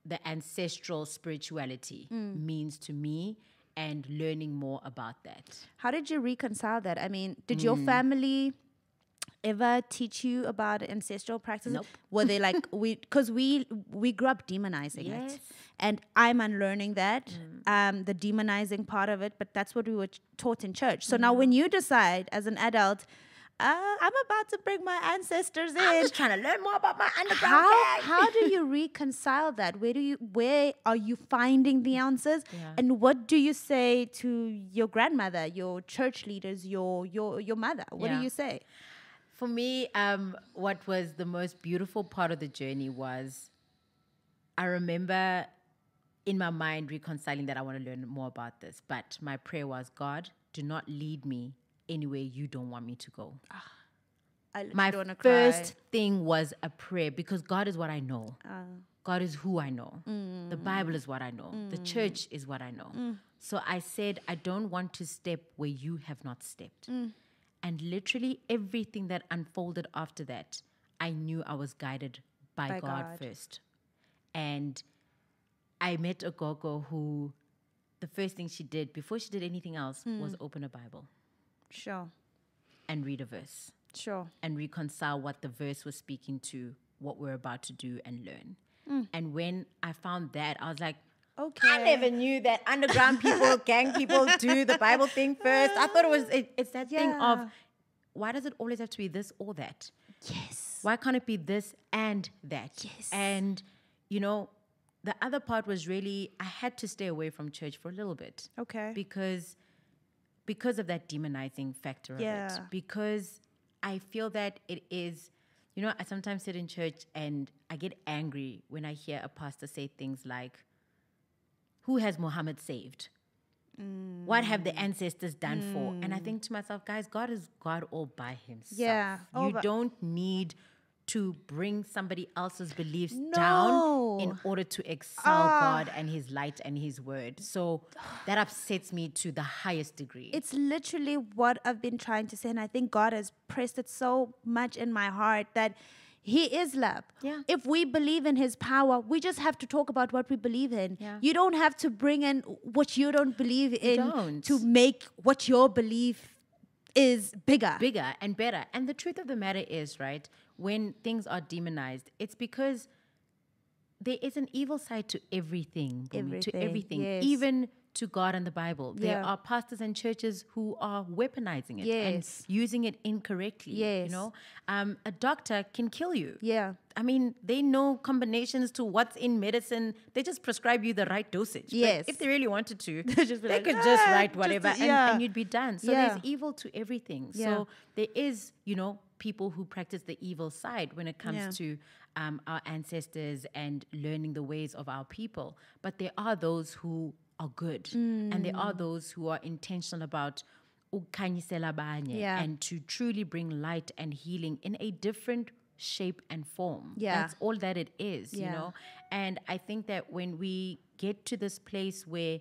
Speaker 2: the ancestral spirituality means to me and learning more about that.
Speaker 1: How did you reconcile that? I mean, did your family ever teach you about ancestral practices?
Speaker 2: Nope.
Speaker 1: Were they like because we grew up demonizing
Speaker 2: Yes.
Speaker 1: it, and I'm unlearning that, the demonizing part of it. But that's what we were taught in church. So now, when you decide as an adult, I'm about to bring my ancestors in.
Speaker 2: I'm just trying to learn more about my underground
Speaker 1: How
Speaker 2: gang.
Speaker 1: how do you reconcile that? Where are you finding the answers?
Speaker 2: Yeah.
Speaker 1: And what do you say to your grandmother, your church leaders, your mother? What do
Speaker 2: Yeah.
Speaker 1: you say?
Speaker 2: For me, what was the most beautiful part of the journey was I remember in my mind reconciling that I want to learn more about this. But my prayer was, God, do not lead me anywhere you don't want me to go.
Speaker 1: I literally
Speaker 2: My
Speaker 1: don't wanna
Speaker 2: first
Speaker 1: cry.
Speaker 2: thing was a prayer because God is what I know. God is who I know. The Bible is what I know. The church is what I know. So I said, I don't want to step where you have not stepped. And literally everything that unfolded after that, I knew I was guided by God first. And I met a Gogo who the first thing she did before she did anything else was open a Bible
Speaker 1: Sure,
Speaker 2: and read a verse
Speaker 1: sure.
Speaker 2: and reconcile what the verse was speaking to, what we're about to do and learn. And when I found that, I was like,
Speaker 1: Okay.
Speaker 2: I never knew that underground people, gang people do the Bible thing first. I thought it's that thing of,
Speaker 1: Yeah.
Speaker 2: why does it always have to be this or that?
Speaker 1: Yes.
Speaker 2: Why can't it be this and that?
Speaker 1: Yes.
Speaker 2: And, you know, the other part was really, I had to stay away from church for a little bit.
Speaker 1: Okay.
Speaker 2: Because of that demonizing factor of
Speaker 1: Yeah.
Speaker 2: it. Because I feel that it is, you know, I sometimes sit in church and I get angry when I hear a pastor say things like, who has Muhammad saved? What have the ancestors done for? And I think to myself, guys, God is God all by himself.
Speaker 1: Yeah.
Speaker 2: You
Speaker 1: but-
Speaker 2: don't need to bring somebody else's beliefs
Speaker 1: No.
Speaker 2: down in order to excel God and his light and his word. So that upsets me to the highest degree.
Speaker 1: It's literally what I've been trying to say, and I think God has pressed it so much in my heart that He is love.
Speaker 2: Yeah.
Speaker 1: If we believe in His power, we just have to talk about what we believe in.
Speaker 2: Yeah.
Speaker 1: You don't have to bring in what you don't believe in
Speaker 2: don't.
Speaker 1: to make what your belief is bigger.
Speaker 2: Bigger and better. And the truth of the matter is, right, when things are demonized, it's because there is an evil side to everything, Bumi, to
Speaker 1: Everything,
Speaker 2: everything,
Speaker 1: yes.
Speaker 2: even to God and the Bible. There
Speaker 1: Yeah.
Speaker 2: are pastors and churches who are weaponizing it
Speaker 1: Yes.
Speaker 2: and using it incorrectly.
Speaker 1: Yes.
Speaker 2: You know, a doctor can kill you.
Speaker 1: Yeah.
Speaker 2: I mean, they know combinations to what's in medicine. They just prescribe you the right dosage. But
Speaker 1: Yes.
Speaker 2: if they really wanted to,
Speaker 1: just be
Speaker 2: they
Speaker 1: like,
Speaker 2: could just
Speaker 1: "Ah,
Speaker 2: write
Speaker 1: just
Speaker 2: whatever
Speaker 1: a- yeah.
Speaker 2: and you'd be done. So
Speaker 1: Yeah.
Speaker 2: there's evil to everything.
Speaker 1: Yeah.
Speaker 2: So there is, you know, people who practice the evil side when it comes
Speaker 1: Yeah.
Speaker 2: to our ancestors and learning the ways of our people. But there are those who are good. And there are those who are intentional about ukukhanyisela abanye
Speaker 1: Yeah.
Speaker 2: and to truly bring light and healing in a different shape and form.
Speaker 1: Yeah.
Speaker 2: That's all that it is, you
Speaker 1: Yeah.
Speaker 2: know. And I think that when we get to this place where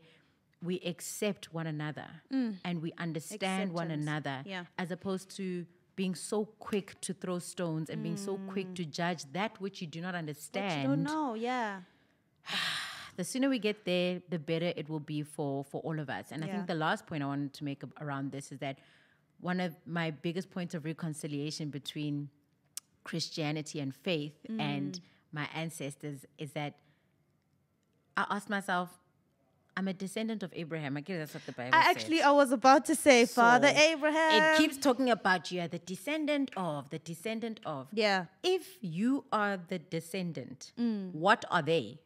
Speaker 2: we accept one another and we understand one
Speaker 1: Acceptance.
Speaker 2: another,
Speaker 1: Yeah.
Speaker 2: as opposed to being so quick to throw stones and being so quick to judge that which you do not
Speaker 1: But
Speaker 2: understand.
Speaker 1: you don't know. Yeah.
Speaker 2: The sooner we get there, the better it will be for all of us. And I
Speaker 1: Yeah.
Speaker 2: think the last point I wanted to make around this is that one of my biggest points of reconciliation between Christianity and faith and my ancestors is that I asked myself, I'm a descendant of Abraham. I guess that's what the Bible says.
Speaker 1: I was about to say, Father
Speaker 2: So,
Speaker 1: Abraham.
Speaker 2: It keeps talking about you are the descendant of, the descendant of.
Speaker 1: Yeah.
Speaker 2: If you are the descendant, what are they?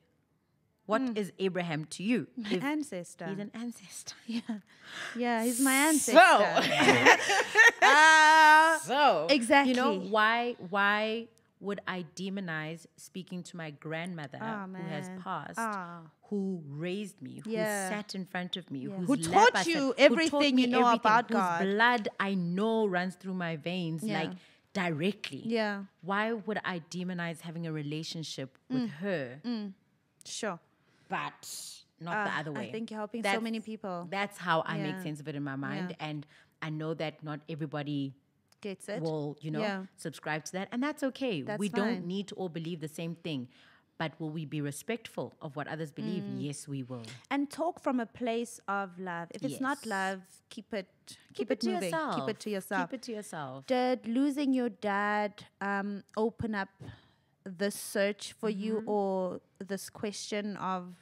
Speaker 2: What is Abraham to you? If
Speaker 1: Ancestor.
Speaker 2: he's an ancestor.
Speaker 1: Yeah, he's my ancestor.
Speaker 2: So
Speaker 1: Exactly.
Speaker 2: you know, why would I demonize speaking to my grandmother who has
Speaker 1: man.
Speaker 2: passed, who raised me, who
Speaker 1: Yeah.
Speaker 2: sat in front of me, whose
Speaker 1: Who
Speaker 2: lap
Speaker 1: taught
Speaker 2: I sat-
Speaker 1: you
Speaker 2: who taught
Speaker 1: everything
Speaker 2: me
Speaker 1: you know
Speaker 2: everything,
Speaker 1: about
Speaker 2: whose
Speaker 1: God.
Speaker 2: blood I know runs through my veins
Speaker 1: Yeah.
Speaker 2: like directly.
Speaker 1: Yeah.
Speaker 2: Why would I demonize having a relationship with her,
Speaker 1: Sure.
Speaker 2: but not the other way?
Speaker 1: I think you're helping so many people.
Speaker 2: That's how I make
Speaker 1: Yeah.
Speaker 2: sense of it in my mind.
Speaker 1: Yeah.
Speaker 2: And I know that not everybody
Speaker 1: Gets it?
Speaker 2: will, you know,
Speaker 1: Yeah.
Speaker 2: subscribe to that. And that's okay.
Speaker 1: That's
Speaker 2: We
Speaker 1: fine.
Speaker 2: don't need to all believe the same thing. But will we be respectful of what others believe? Yes, we will.
Speaker 1: And talk from a place of love. If it's not
Speaker 2: Yes.
Speaker 1: love, keep it
Speaker 2: to
Speaker 1: moving.
Speaker 2: yourself.
Speaker 1: Keep it to yourself.
Speaker 2: Keep it to yourself.
Speaker 1: Did losing your dad open up this search for you, or this question of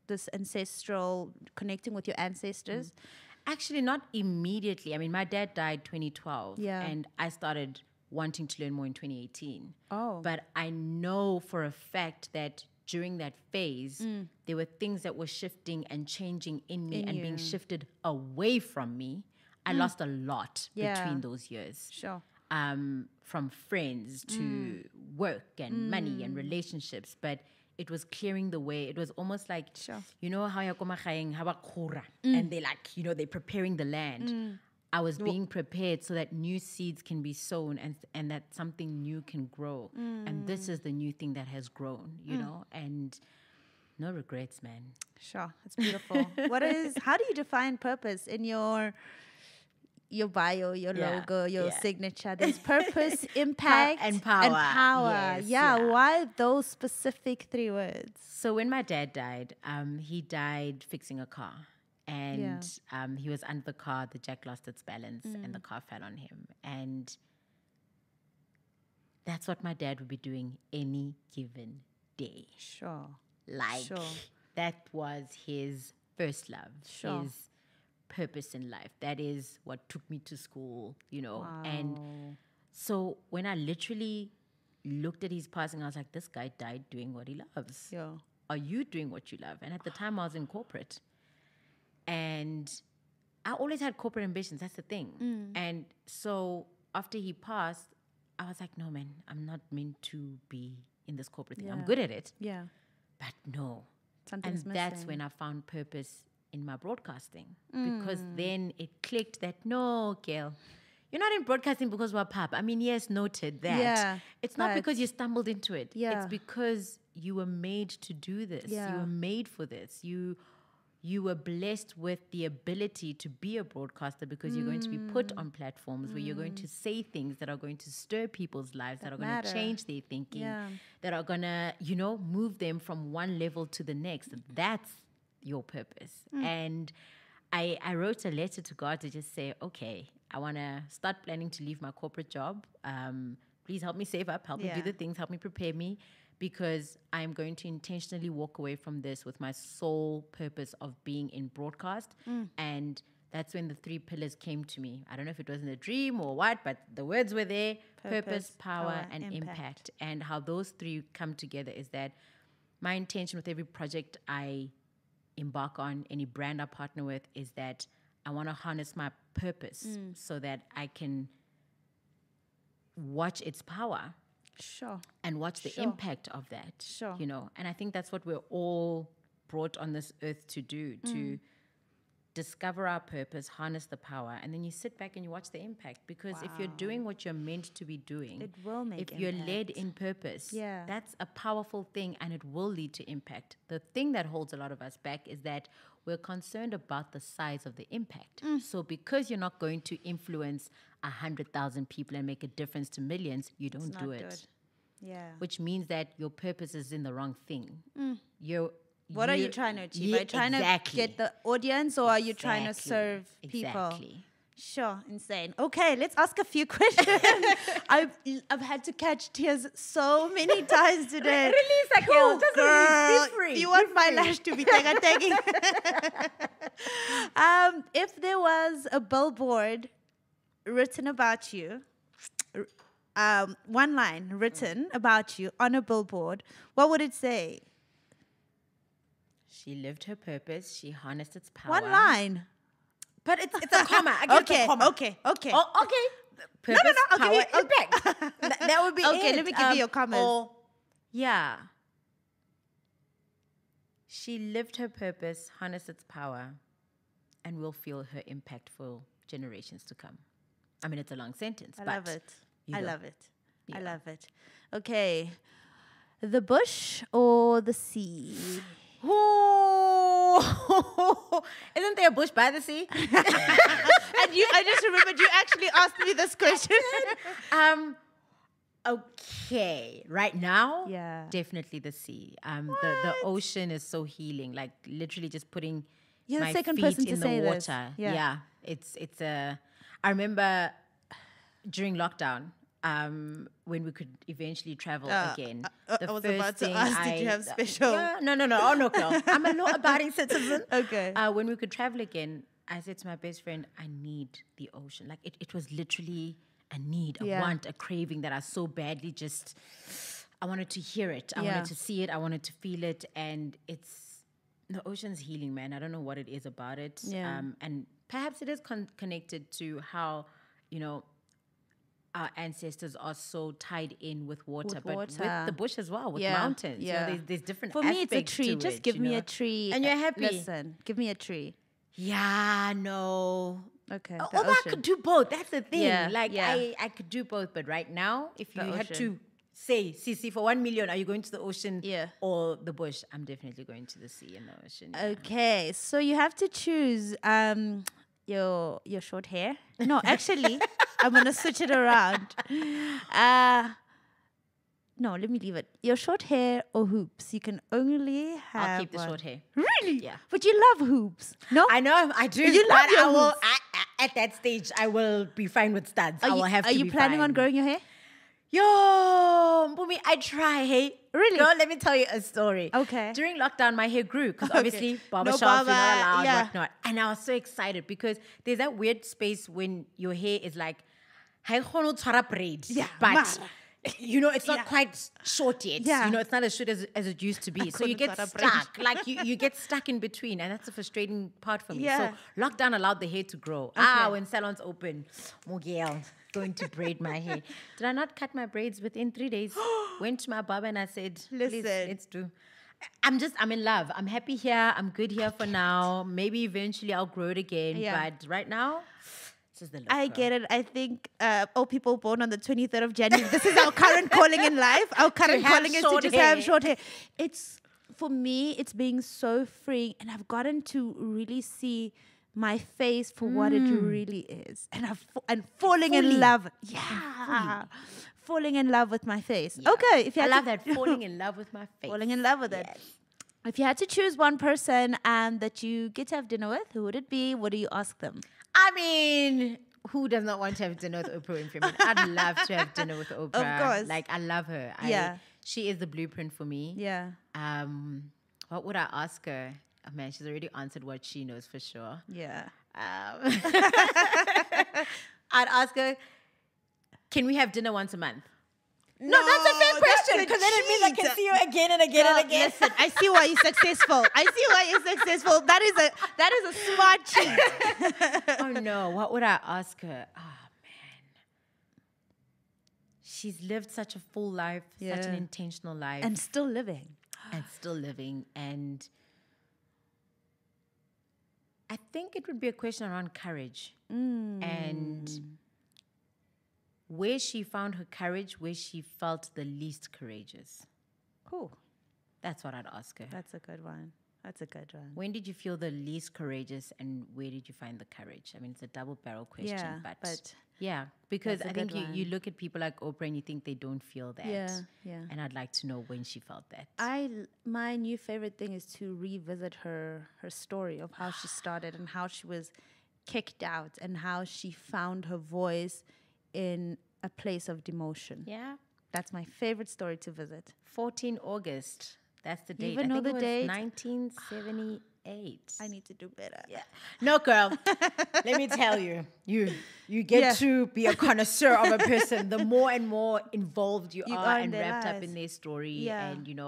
Speaker 1: this ancestral connecting with your ancestors?
Speaker 2: Actually, not immediately. I mean, my dad died 2012.
Speaker 1: Yeah.
Speaker 2: And I started wanting to learn more in 2018.
Speaker 1: Oh.
Speaker 2: But I know for a fact that during that phase, there were things that were shifting and changing in me and being shifted away from me. I lost a lot between those years.
Speaker 1: Sure.
Speaker 2: From friends to work and money and relationships. But it was clearing the way. It was almost like, you know how and they like, you know, they're preparing the land. I was being prepared so that new seeds can be sown and that something new can grow. And this is the new thing that has grown, you know, and no regrets, man.
Speaker 1: Sure. It's beautiful. How do you define purpose in your bio, your logo, your signature? There's purpose, impact,
Speaker 2: and power. Yes,
Speaker 1: Why those specific 3 words?
Speaker 2: So when my dad died, he died fixing a car. And he was under the car, the jack lost its balance, and the car fell on him. And that's what my dad would be doing any given day.
Speaker 1: Sure.
Speaker 2: That was his first love,
Speaker 1: Sure.
Speaker 2: his purpose in life. That is what took me to school, you know.
Speaker 1: Wow.
Speaker 2: And so when I literally looked at his passing, I was like, this guy died doing what he loves.
Speaker 1: Yeah.
Speaker 2: Are you doing what you love? And at the time, I was in corporate. And I always had corporate ambitions. That's the thing. And so after he passed, I was like, no, man, I'm not meant to be in this corporate thing. I'm good at it.
Speaker 1: Yeah.
Speaker 2: But no.
Speaker 1: Something's
Speaker 2: And that's
Speaker 1: missing.
Speaker 2: when I found purpose in my broadcasting. Because then it clicked that, no, Gail, you're not in broadcasting because we're pub. I mean, yes, noted that.
Speaker 1: Yeah,
Speaker 2: It's not
Speaker 1: but-
Speaker 2: because you stumbled into it.
Speaker 1: Yeah.
Speaker 2: It's because you were made to do this.
Speaker 1: Yeah.
Speaker 2: You were made for this. You were blessed with the ability to be a broadcaster because you're going to be put on platforms where you're going to say things that are going to stir people's lives, that are going
Speaker 1: matter.
Speaker 2: to change their thinking,
Speaker 1: Yeah.
Speaker 2: that are going to, you know, move them from one level to the next. That's your purpose. And I wrote a letter to God to just say, okay, I want to start planning to leave my corporate job. Please help me save up, help me do
Speaker 1: Yeah.
Speaker 2: the things, help me prepare me, because I'm going to intentionally walk away from this with my sole purpose of being in broadcast. And that's when the 3 pillars came to me. I don't know if it was in a dream or what, but the words were there: purpose, power, and impact. And how those 3 come together is that my intention with every project I embark on, any brand I partner with, is that I want to harness my purpose so that I can watch its power
Speaker 1: Sure.
Speaker 2: and watch the
Speaker 1: Sure.
Speaker 2: impact of that.
Speaker 1: Sure.
Speaker 2: You know, and I think that's what we're all brought on this earth to do, to discover our purpose, harness the power, and then you sit back and you watch the impact. Because if you're doing what you're meant to be doing,
Speaker 1: It will make
Speaker 2: if you're led
Speaker 1: impact.
Speaker 2: in purpose,
Speaker 1: Yeah.
Speaker 2: that's a powerful thing and it will lead to impact. The thing that holds a lot of us back is that we're concerned about the size of the impact. So because you're not going to influence 100,000 people and make a difference to millions, you don't
Speaker 1: It's
Speaker 2: do
Speaker 1: not
Speaker 2: it.
Speaker 1: good. Yeah.
Speaker 2: Which means that your purpose is in the wrong thing.
Speaker 1: What are you trying to achieve?
Speaker 2: Yeah,
Speaker 1: Are you trying
Speaker 2: exactly.
Speaker 1: to get the audience, or are you trying to
Speaker 2: Exactly.
Speaker 1: serve people?
Speaker 2: Exactly.
Speaker 1: Sure, insane. Okay, let's ask a few questions. I've had to catch tears so many times today.
Speaker 2: Release, Akhil.
Speaker 1: Whew,
Speaker 2: Just
Speaker 1: girl,
Speaker 2: release. Be free.
Speaker 1: you want
Speaker 2: Be
Speaker 1: my
Speaker 2: free.
Speaker 1: lash to be tagging? If there was a billboard written about you, one line written about you on a billboard, what would it say?
Speaker 2: She lived her purpose. She harnessed its power.
Speaker 1: One line.
Speaker 2: But it's a comma. I give it a comma.
Speaker 1: Okay.
Speaker 2: Oh, okay. Purpose,
Speaker 1: no, I'll give
Speaker 2: power,
Speaker 1: you-
Speaker 2: impact. That would be
Speaker 1: Okay,
Speaker 2: it.
Speaker 1: let me give you your commas.
Speaker 2: Yeah. She lived her purpose, harnessed its power, and will feel her impact for generations to come. I mean, it's a long sentence,
Speaker 1: I
Speaker 2: but
Speaker 1: love it.
Speaker 2: you
Speaker 1: I
Speaker 2: go.
Speaker 1: love it. I
Speaker 2: Yeah.
Speaker 1: love it. Okay. The bush or the sea?
Speaker 2: Ooh. Isn't there a bush by the sea?
Speaker 1: And I just remembered you actually asked me this question.
Speaker 2: Okay, right now,
Speaker 1: Yeah.
Speaker 2: definitely the sea. The ocean is so healing. Like literally just putting
Speaker 1: You're the
Speaker 2: my
Speaker 1: second
Speaker 2: feet
Speaker 1: person to
Speaker 2: in the
Speaker 1: say
Speaker 2: water.
Speaker 1: this. Yeah.
Speaker 2: It's a. I remember during lockdown, when we could eventually travel again.
Speaker 1: I was about to ask, did you have special-
Speaker 2: Yeah, no. Oh no, girl. I'm a law-abiding citizen.
Speaker 1: Okay.
Speaker 2: When we could travel again, I said to my best friend, I need the ocean. Like it was literally a need, a
Speaker 1: Yeah.
Speaker 2: want, a craving that I so badly just. I wanted to hear it. I
Speaker 1: Yeah.
Speaker 2: wanted to see it. I wanted to feel it, and it's the ocean's healing, man. I don't know what it is about it.
Speaker 1: Yeah.
Speaker 2: And perhaps it is connected to how, our ancestors are so tied in with water,
Speaker 1: With
Speaker 2: but
Speaker 1: water.
Speaker 2: with the bush as well, with
Speaker 1: Yeah,
Speaker 2: mountains.
Speaker 1: yeah.
Speaker 2: There's different
Speaker 1: For me, it's a
Speaker 2: aspects
Speaker 1: tree.
Speaker 2: to
Speaker 1: Just
Speaker 2: it,
Speaker 1: give me a tree.
Speaker 2: And you're happy.
Speaker 1: Listen, give me a tree.
Speaker 2: Yeah, no.
Speaker 1: Okay.
Speaker 2: Oh,
Speaker 1: the
Speaker 2: although I
Speaker 1: ocean.
Speaker 2: could do both. That's the thing.
Speaker 1: Yeah,
Speaker 2: Like
Speaker 1: yeah.
Speaker 2: I could do both, but right now, if you
Speaker 1: The
Speaker 2: had
Speaker 1: ocean.
Speaker 2: to say, Cece, for 1 million, are you going to the ocean
Speaker 1: Yeah.
Speaker 2: or the bush? I'm definitely going to the sea and the ocean. Yeah.
Speaker 1: Okay, so you have to choose your short hair. No, actually, I'm gonna switch it around. No, let me leave it. Your short hair or hoops. You can only have.
Speaker 2: I'll keep the
Speaker 1: one.
Speaker 2: short hair.
Speaker 1: Really?
Speaker 2: Yeah.
Speaker 1: But you love hoops. No.
Speaker 2: I know, I do.
Speaker 1: You love
Speaker 2: but
Speaker 1: your
Speaker 2: I will,
Speaker 1: hoops.
Speaker 2: at that stage, I will be fine with studs. I will have
Speaker 1: Are
Speaker 2: to
Speaker 1: you
Speaker 2: be
Speaker 1: planning on
Speaker 2: fine.
Speaker 1: growing your hair?
Speaker 2: Yo, Mpumi, I try, hey.
Speaker 1: Really?
Speaker 2: Girl, let me tell you a story.
Speaker 1: Okay.
Speaker 2: During lockdown, my hair grew because
Speaker 1: Okay.
Speaker 2: obviously
Speaker 1: No
Speaker 2: barbershops,
Speaker 1: barber,
Speaker 2: you're not allowed,
Speaker 1: yeah.
Speaker 2: whatnot. And I was so excited because there's that weird space when your hair is like, "Hai kgone ho tshwara braid,"
Speaker 1: Yeah,
Speaker 2: but
Speaker 1: mara.
Speaker 2: it's not
Speaker 1: Yeah.
Speaker 2: quite short yet.
Speaker 1: Yeah.
Speaker 2: It's not as short as it used to be. So you
Speaker 1: kgone
Speaker 2: get
Speaker 1: tshwara braid.
Speaker 2: stuck. Like you get stuck in between. And that's the frustrating part for me.
Speaker 1: Yeah.
Speaker 2: So lockdown allowed the hair to grow. When salons open, Mugel, going to braid my hair. Did I not cut my braids within 3 days? Went to my barber and I said, please,
Speaker 1: Listen.
Speaker 2: let's do. I'm in love. I'm happy here. I'm good here for now. Maybe eventually I'll grow it again.
Speaker 1: Yeah.
Speaker 2: But right now, this is the look.
Speaker 1: I
Speaker 2: girl.
Speaker 1: get it. I think all people born on the 23rd of January, this is our current calling in life. Our current
Speaker 2: have
Speaker 1: calling is to
Speaker 2: short
Speaker 1: just
Speaker 2: hair.
Speaker 1: have short hair. It's, for me, it's being so freeing. And I've gotten to really see my face for what it really is. And falling in love. Yeah. Falling in love with my face.
Speaker 2: Yeah.
Speaker 1: Okay. If you
Speaker 2: I
Speaker 1: had
Speaker 2: love
Speaker 1: to-
Speaker 2: that, falling in love with my face.
Speaker 1: Falling in love with it.
Speaker 2: Yes.
Speaker 1: If you had to choose one person that you get to have dinner with, who would it be? What do you ask them?
Speaker 2: I mean, who does not want to have dinner with Oprah Winfrey? I mean, I'd love to have dinner with Oprah.
Speaker 1: course.
Speaker 2: Like, I love her.
Speaker 1: Yeah.
Speaker 2: She is the blueprint for me.
Speaker 1: Yeah.
Speaker 2: What would I ask her? Oh, man, she's already answered what she knows for sure.
Speaker 1: Yeah.
Speaker 2: I'd ask her, can we have dinner once a month?
Speaker 1: No,
Speaker 2: that's a fair question because then it means I can see you again and again and again.
Speaker 1: Listen, I see why you're successful. That is a smart cheat.
Speaker 2: Oh no, what would I ask her? Oh man. She's lived such a full life, such an
Speaker 1: Yeah.
Speaker 2: intentional life.
Speaker 1: And still living.
Speaker 2: And still living. And I think it would be a question around courage and where she found her courage, where she felt the least courageous.
Speaker 1: Cool.
Speaker 2: That's what I'd ask her.
Speaker 1: That's a good one.
Speaker 2: When did you feel the least courageous and where did you find the courage? I mean, it's a double barrel question,
Speaker 1: Yeah,
Speaker 2: but yeah, because
Speaker 1: that's a
Speaker 2: I think
Speaker 1: good
Speaker 2: you
Speaker 1: one.
Speaker 2: look at people like Oprah and you think they don't feel that.
Speaker 1: Yeah, yeah.
Speaker 2: And I'd like to know when she felt that.
Speaker 1: My new favorite thing is to revisit her story of how she started and how she was kicked out and how she found her voice in a place of demotion.
Speaker 2: Yeah.
Speaker 1: That's my favorite story to visit.
Speaker 2: 14 August. That's the date.
Speaker 1: even know
Speaker 2: I think
Speaker 1: the
Speaker 2: it was
Speaker 1: date?
Speaker 2: 1978.
Speaker 1: I need to do better.
Speaker 2: Yeah. No, girl. Let me tell you, you get
Speaker 1: Yeah.
Speaker 2: to be a connoisseur of a person. The more and more involved you
Speaker 1: You
Speaker 2: are
Speaker 1: are in
Speaker 2: and
Speaker 1: their
Speaker 2: wrapped up
Speaker 1: lives.
Speaker 2: in their story,
Speaker 1: Yeah.
Speaker 2: and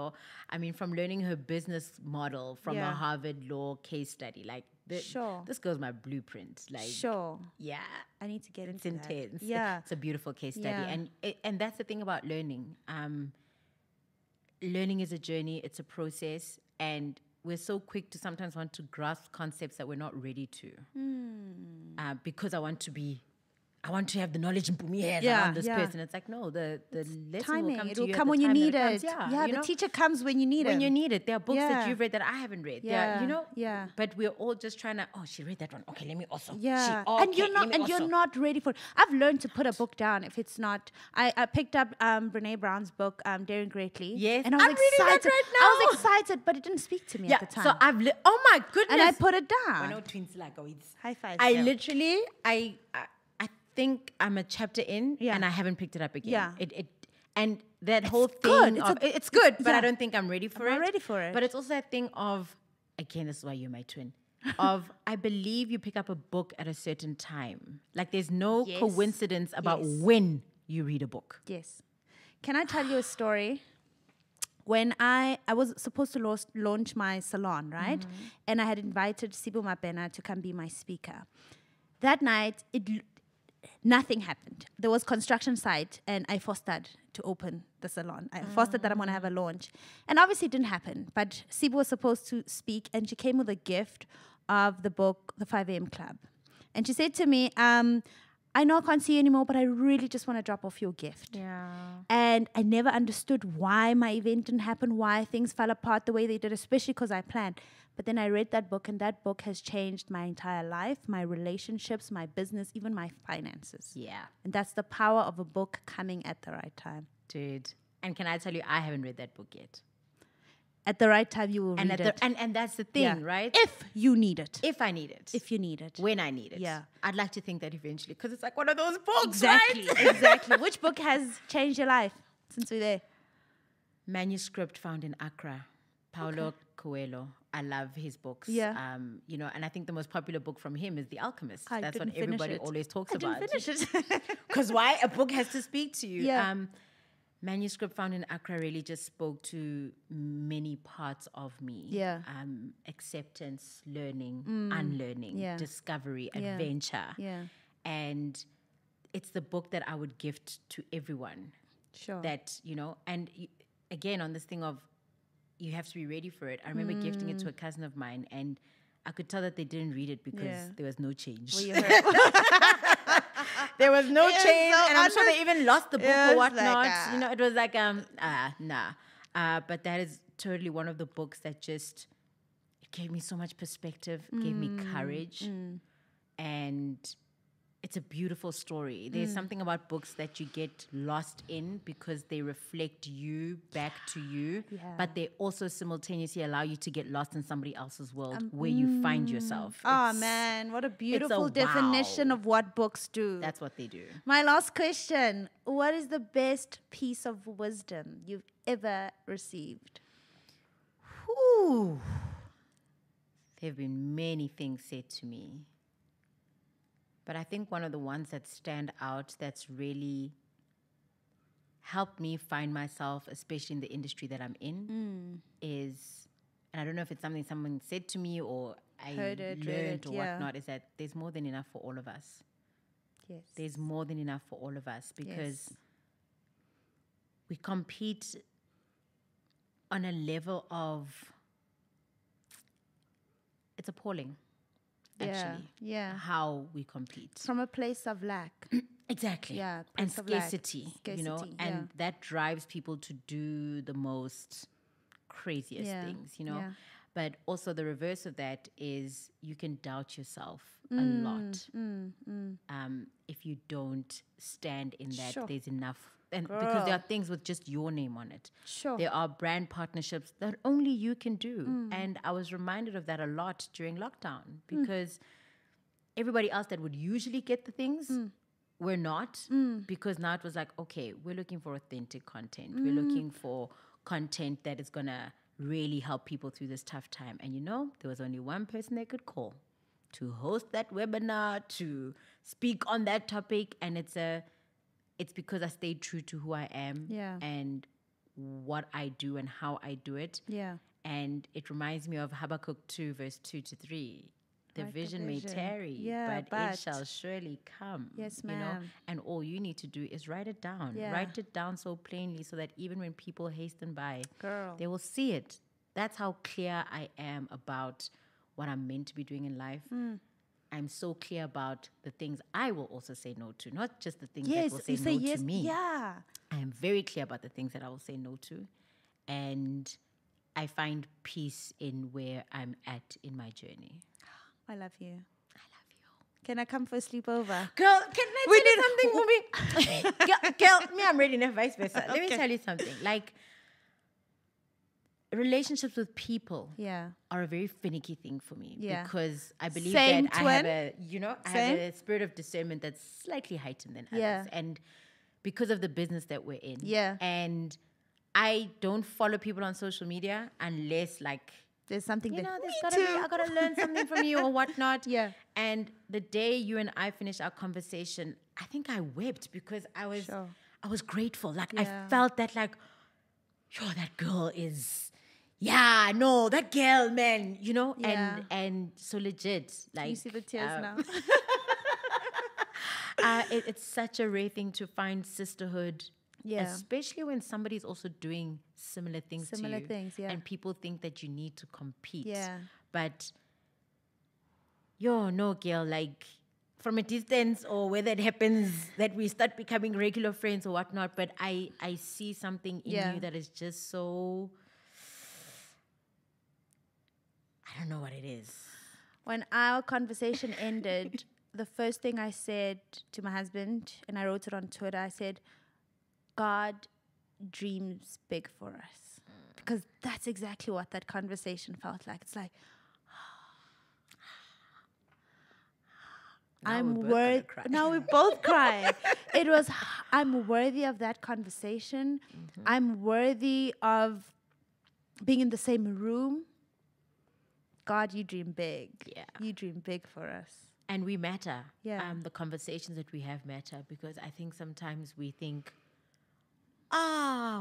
Speaker 2: I mean, from learning her business model from
Speaker 1: Yeah.
Speaker 2: a Harvard Law case study, like
Speaker 1: Sure.
Speaker 2: this girl's my blueprint. Like,
Speaker 1: Sure.
Speaker 2: yeah.
Speaker 1: I need to get
Speaker 2: It's
Speaker 1: into that.
Speaker 2: intense.
Speaker 1: Yeah.
Speaker 2: It's a beautiful case study.
Speaker 1: Yeah.
Speaker 2: And that's the thing about learning. Learning is a journey, it's a process, and we're so quick to sometimes want to grasp concepts that we're not ready to. Because I want to be I want to have the knowledge and put me here
Speaker 1: Yeah,
Speaker 2: on this
Speaker 1: yeah.
Speaker 2: person. It's like, no, the lesson
Speaker 1: Timing.
Speaker 2: will come
Speaker 1: It
Speaker 2: to
Speaker 1: will
Speaker 2: you at
Speaker 1: come
Speaker 2: the
Speaker 1: when you
Speaker 2: time that
Speaker 1: need
Speaker 2: it comes.
Speaker 1: it.
Speaker 2: Yeah,
Speaker 1: the
Speaker 2: you know?
Speaker 1: teacher comes when you need
Speaker 2: When
Speaker 1: it.
Speaker 2: you need it. There are books that
Speaker 1: Yeah.
Speaker 2: you've read that I haven't read.
Speaker 1: Yeah,
Speaker 2: You know?
Speaker 1: yeah.
Speaker 2: But we're all just trying to, oh, she read that one. Okay, let me also.
Speaker 1: Yeah,
Speaker 2: She,
Speaker 1: and
Speaker 2: okay,
Speaker 1: you're
Speaker 2: let
Speaker 1: not,
Speaker 2: me
Speaker 1: and you're
Speaker 2: also.
Speaker 1: not ready for it. I've learned to put a book down if it's not. I picked up Brene Brown's book, Daring Greatly.
Speaker 2: Yes,
Speaker 1: and I was
Speaker 2: I'm reading that
Speaker 1: excited.
Speaker 2: right
Speaker 1: I was
Speaker 2: now.
Speaker 1: excited, but it didn't speak to me
Speaker 2: Yeah,
Speaker 1: at the time.
Speaker 2: so oh my goodness.
Speaker 1: and I put it
Speaker 2: I
Speaker 1: down.
Speaker 2: know twins like oh, it's
Speaker 1: High five.
Speaker 2: I
Speaker 1: yeah.
Speaker 2: literally, I think I'm a chapter in
Speaker 1: Yeah.
Speaker 2: and I haven't picked it up again.
Speaker 1: Yeah.
Speaker 2: It and that whole
Speaker 1: good.
Speaker 2: thing
Speaker 1: It's
Speaker 2: of,
Speaker 1: a-
Speaker 2: it's good, but
Speaker 1: yeah.
Speaker 2: I don't think I'm ready for
Speaker 1: I'm
Speaker 2: it.
Speaker 1: not ready for it.
Speaker 2: But it's also that thing of, again, this is why you're my twin. Of I believe you pick up a book at a certain time. Like there's no
Speaker 1: Yes.
Speaker 2: coincidence about
Speaker 1: Yes.
Speaker 2: when you read a book.
Speaker 1: Yes. Can I tell you a story? When I was supposed to launch my salon, right? And I had invited Sibu Mapena to come be my speaker. That night, nothing happened. There was construction site, and I fostered to open the salon. I fostered that I'm going to have a launch. And obviously it didn't happen, but Sibu was supposed to speak, and she came with a gift of the book, The 5 a.m. Club. And she said to me, I know I can't see you anymore, but I really just want to drop off your gift.
Speaker 2: Yeah.
Speaker 1: And I never understood why my event didn't happen, why things fell apart the way they did, especially because I planned. But then I read that book, and that book has changed my entire life, my relationships, my business, even my finances.
Speaker 2: Yeah.
Speaker 1: And that's the power of a book coming at the right time.
Speaker 2: Dude. And can I tell you, I haven't read that book yet.
Speaker 1: At the right time, you will
Speaker 2: And
Speaker 1: read
Speaker 2: at
Speaker 1: it.
Speaker 2: and that's the thing,
Speaker 1: Yeah.
Speaker 2: right?
Speaker 1: If you need it.
Speaker 2: If I need it.
Speaker 1: If you need it.
Speaker 2: When I need it.
Speaker 1: Yeah.
Speaker 2: I'd like to think that eventually, because it's like one of those books,
Speaker 1: Exactly.
Speaker 2: right?
Speaker 1: Exactly. Which book has changed your life since we're there?
Speaker 2: Manuscript found in Accra, Paulo Coelho. I love his books.
Speaker 1: Yeah.
Speaker 2: You know, and I think the most popular book from him is The Alchemist.
Speaker 1: I
Speaker 2: That's what
Speaker 1: didn't finish
Speaker 2: everybody
Speaker 1: it.
Speaker 2: always talks
Speaker 1: I
Speaker 2: about.
Speaker 1: didn't finish it.
Speaker 2: Because why? A book has to speak to you.
Speaker 1: Yeah.
Speaker 2: Manuscript found in Accra really just spoke to many parts of me.
Speaker 1: Yeah.
Speaker 2: Acceptance, learning, unlearning,
Speaker 1: Yeah.
Speaker 2: discovery,
Speaker 1: Yeah.
Speaker 2: adventure.
Speaker 1: Yeah.
Speaker 2: And it's the book that I would gift to everyone.
Speaker 1: Sure.
Speaker 2: That, you know, and again, on this thing of you have to be ready for it. I remember gifting it to a cousin of mine, and I could tell that they didn't read it because
Speaker 1: Yeah.
Speaker 2: there was no change.
Speaker 1: Well, you heard.
Speaker 2: There was no
Speaker 1: It is
Speaker 2: change,
Speaker 1: so
Speaker 2: and I'm sure they even lost the book
Speaker 1: It
Speaker 2: or
Speaker 1: was
Speaker 2: whatnot.
Speaker 1: like,
Speaker 2: you know, it was like nah. But that is totally one of the books that just it gave me so much perspective, gave me courage, and it's a beautiful story. There's something about books that you get lost in because they reflect you back to you, but they also simultaneously allow you to get lost in somebody else's world where you find yourself.
Speaker 1: Oh,
Speaker 2: It's-
Speaker 1: man. What a beautiful
Speaker 2: wow.
Speaker 1: definition of what books do.
Speaker 2: That's what they do.
Speaker 1: My last question. What is the best piece of wisdom you've ever received?
Speaker 2: Whew. There have been many things said to me. But I think one of the ones that stand out that's really helped me find myself, especially in the industry that I'm in, is, and I don't know if it's something someone said to me or I
Speaker 1: Heard it, read
Speaker 2: learned
Speaker 1: it,
Speaker 2: or
Speaker 1: yeah.
Speaker 2: whatnot, is that there's more than enough for all of us.
Speaker 1: Yes.
Speaker 2: There's more than enough for all of us because we compete on a level of, it's appalling, actually,
Speaker 1: Yeah.
Speaker 2: how we compete.
Speaker 1: From a place of lack.
Speaker 2: Exactly.
Speaker 1: Yeah,
Speaker 2: And
Speaker 1: place of lack.
Speaker 2: scarcity, you know,
Speaker 1: Scarcity,
Speaker 2: and
Speaker 1: yeah.
Speaker 2: that drives people to do the most craziest
Speaker 1: Yeah,
Speaker 2: things, you know.
Speaker 1: yeah.
Speaker 2: But also the reverse of that is you can doubt yourself a lot. If you don't stand in that,
Speaker 1: Sure.
Speaker 2: there's enough. And because there are things with just your name on it.
Speaker 1: Sure.
Speaker 2: There are brand partnerships that only you can do. And I was reminded of that a lot during lockdown because everybody else that would usually get the things were not, because now it was like, okay, we're looking for authentic content. We're looking for content that is going to really help people through this tough time. And you know, there was only one person they could call to host that webinar, to speak on that topic. And it's because I stayed true to who I am
Speaker 1: Yeah.
Speaker 2: and what I do and how I do it.
Speaker 1: Yeah.
Speaker 2: And it reminds me of Habakkuk 2, verse 2 to 3. The
Speaker 1: Write the
Speaker 2: vision may
Speaker 1: vision.
Speaker 2: tarry,
Speaker 1: Yeah,
Speaker 2: but
Speaker 1: but-
Speaker 2: it shall surely come.
Speaker 1: Yes,
Speaker 2: You know?
Speaker 1: ma'am.
Speaker 2: And all you need to do is write it down.
Speaker 1: Yeah.
Speaker 2: Write it down so plainly so that even when people hasten by,
Speaker 1: Girl.
Speaker 2: they will see it. That's how clear I am about what I'm meant to be doing in life. I'm so clear about the things I will also say no to, not just the things
Speaker 1: Yes,
Speaker 2: that will say
Speaker 1: you say
Speaker 2: no
Speaker 1: yes.
Speaker 2: to me.
Speaker 1: Yeah.
Speaker 2: I am very clear about the things that I will say no to. And I find peace in where I'm at in my journey.
Speaker 1: I love you.
Speaker 2: I love you.
Speaker 1: Can I come for a sleepover?
Speaker 2: Girl, can I tell you something, Mumi? girl, me, I'm ready, and vice versa. Let me
Speaker 1: Okay.
Speaker 2: tell you something. Like, relationships with people
Speaker 1: Yeah.
Speaker 2: are a very finicky thing for me.
Speaker 1: Yeah.
Speaker 2: Because I believe
Speaker 1: Same,
Speaker 2: that I have a, I have
Speaker 1: Same.
Speaker 2: a spirit of discernment that's slightly heightened than
Speaker 1: Yeah.
Speaker 2: others. And because of the business that we're in.
Speaker 1: Yeah.
Speaker 2: And I don't follow people on social media unless, like,
Speaker 1: There's something
Speaker 2: you
Speaker 1: that
Speaker 2: know, there's
Speaker 1: me
Speaker 2: gotta
Speaker 1: too.
Speaker 2: be, I gotta learn something from you or whatnot.
Speaker 1: Yeah.
Speaker 2: And the day you and I finished our conversation, I think I wept because I was grateful. Like
Speaker 1: Yeah.
Speaker 2: I felt that, like, yo, that girl is, yeah, no, that girl, man, you know.
Speaker 1: Yeah.
Speaker 2: And so legit, like,
Speaker 1: You see the tears now.
Speaker 2: it's such a rare thing to find sisterhood.
Speaker 1: Yeah.
Speaker 2: Especially when somebody's also doing similar things to you.
Speaker 1: Similar things, yeah.
Speaker 2: And people think that you need to compete.
Speaker 1: Yeah.
Speaker 2: But, no, girl, like, from a distance or whether it happens that we start becoming regular friends or whatnot, but I see something in
Speaker 1: Yeah.
Speaker 2: you that is just so, I don't know what it is.
Speaker 1: When our conversation ended, the first thing I said to my husband, and I wrote it on Twitter, I said, God dreams big for us. Because that's exactly what that conversation felt like. It's like,
Speaker 2: Now
Speaker 1: I'm
Speaker 2: we're both gonna
Speaker 1: worthy.
Speaker 2: cry.
Speaker 1: Now we both cry. It was, I'm worthy of that conversation. I'm worthy of being in the same room. God, you dream big.
Speaker 2: Yeah.
Speaker 1: You dream big for us.
Speaker 2: And we matter.
Speaker 1: Yeah.
Speaker 2: The conversations that we have matter, because I think sometimes we think,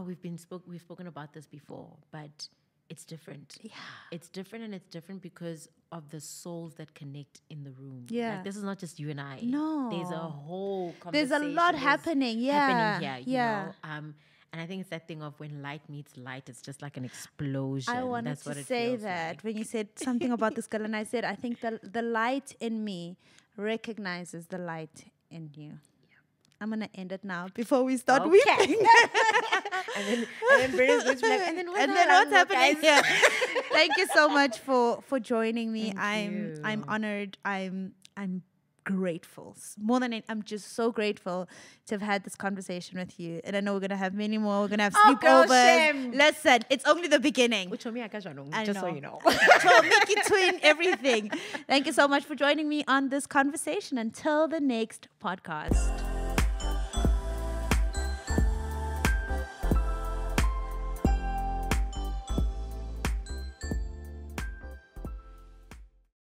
Speaker 2: we've spoken about this before, but it's different.
Speaker 1: Yeah.
Speaker 2: It's different, and it's different because of the souls that connect in the room.
Speaker 1: Yeah.
Speaker 2: Like, this is not just you and I.
Speaker 1: No.
Speaker 2: There's a whole
Speaker 1: There's
Speaker 2: conversation.
Speaker 1: a lot happening. Yeah.
Speaker 2: Happening here,
Speaker 1: Yeah.
Speaker 2: you know. And I think it's that thing of when light meets light, it's just like an explosion.
Speaker 1: I wanted
Speaker 2: That's what
Speaker 1: to
Speaker 2: it
Speaker 1: say
Speaker 2: feels
Speaker 1: that
Speaker 2: like.
Speaker 1: when you said something about this girl, and I said, I think the light in me recognizes the light in you. I'm going to end it now before we start
Speaker 2: Okay.
Speaker 1: weeping.
Speaker 2: and then Britta's going to be like, and then
Speaker 1: what's happening
Speaker 2: guys?
Speaker 1: here? Thank you so much for joining me.
Speaker 2: Thank
Speaker 1: I'm
Speaker 2: you.
Speaker 1: honored. I'm grateful. More than I'm just so grateful to have had this conversation with you. And I know we're gonna have many more. We're gonna have
Speaker 2: Oh, girl,
Speaker 1: sleepovers.
Speaker 2: shame.
Speaker 1: Listen, it's only the beginning.
Speaker 2: Which one, just
Speaker 1: I
Speaker 2: so
Speaker 1: know.
Speaker 2: you know.
Speaker 1: Mickey Twin, everything. Thank you so much for joining me on this conversation. Until the next podcast.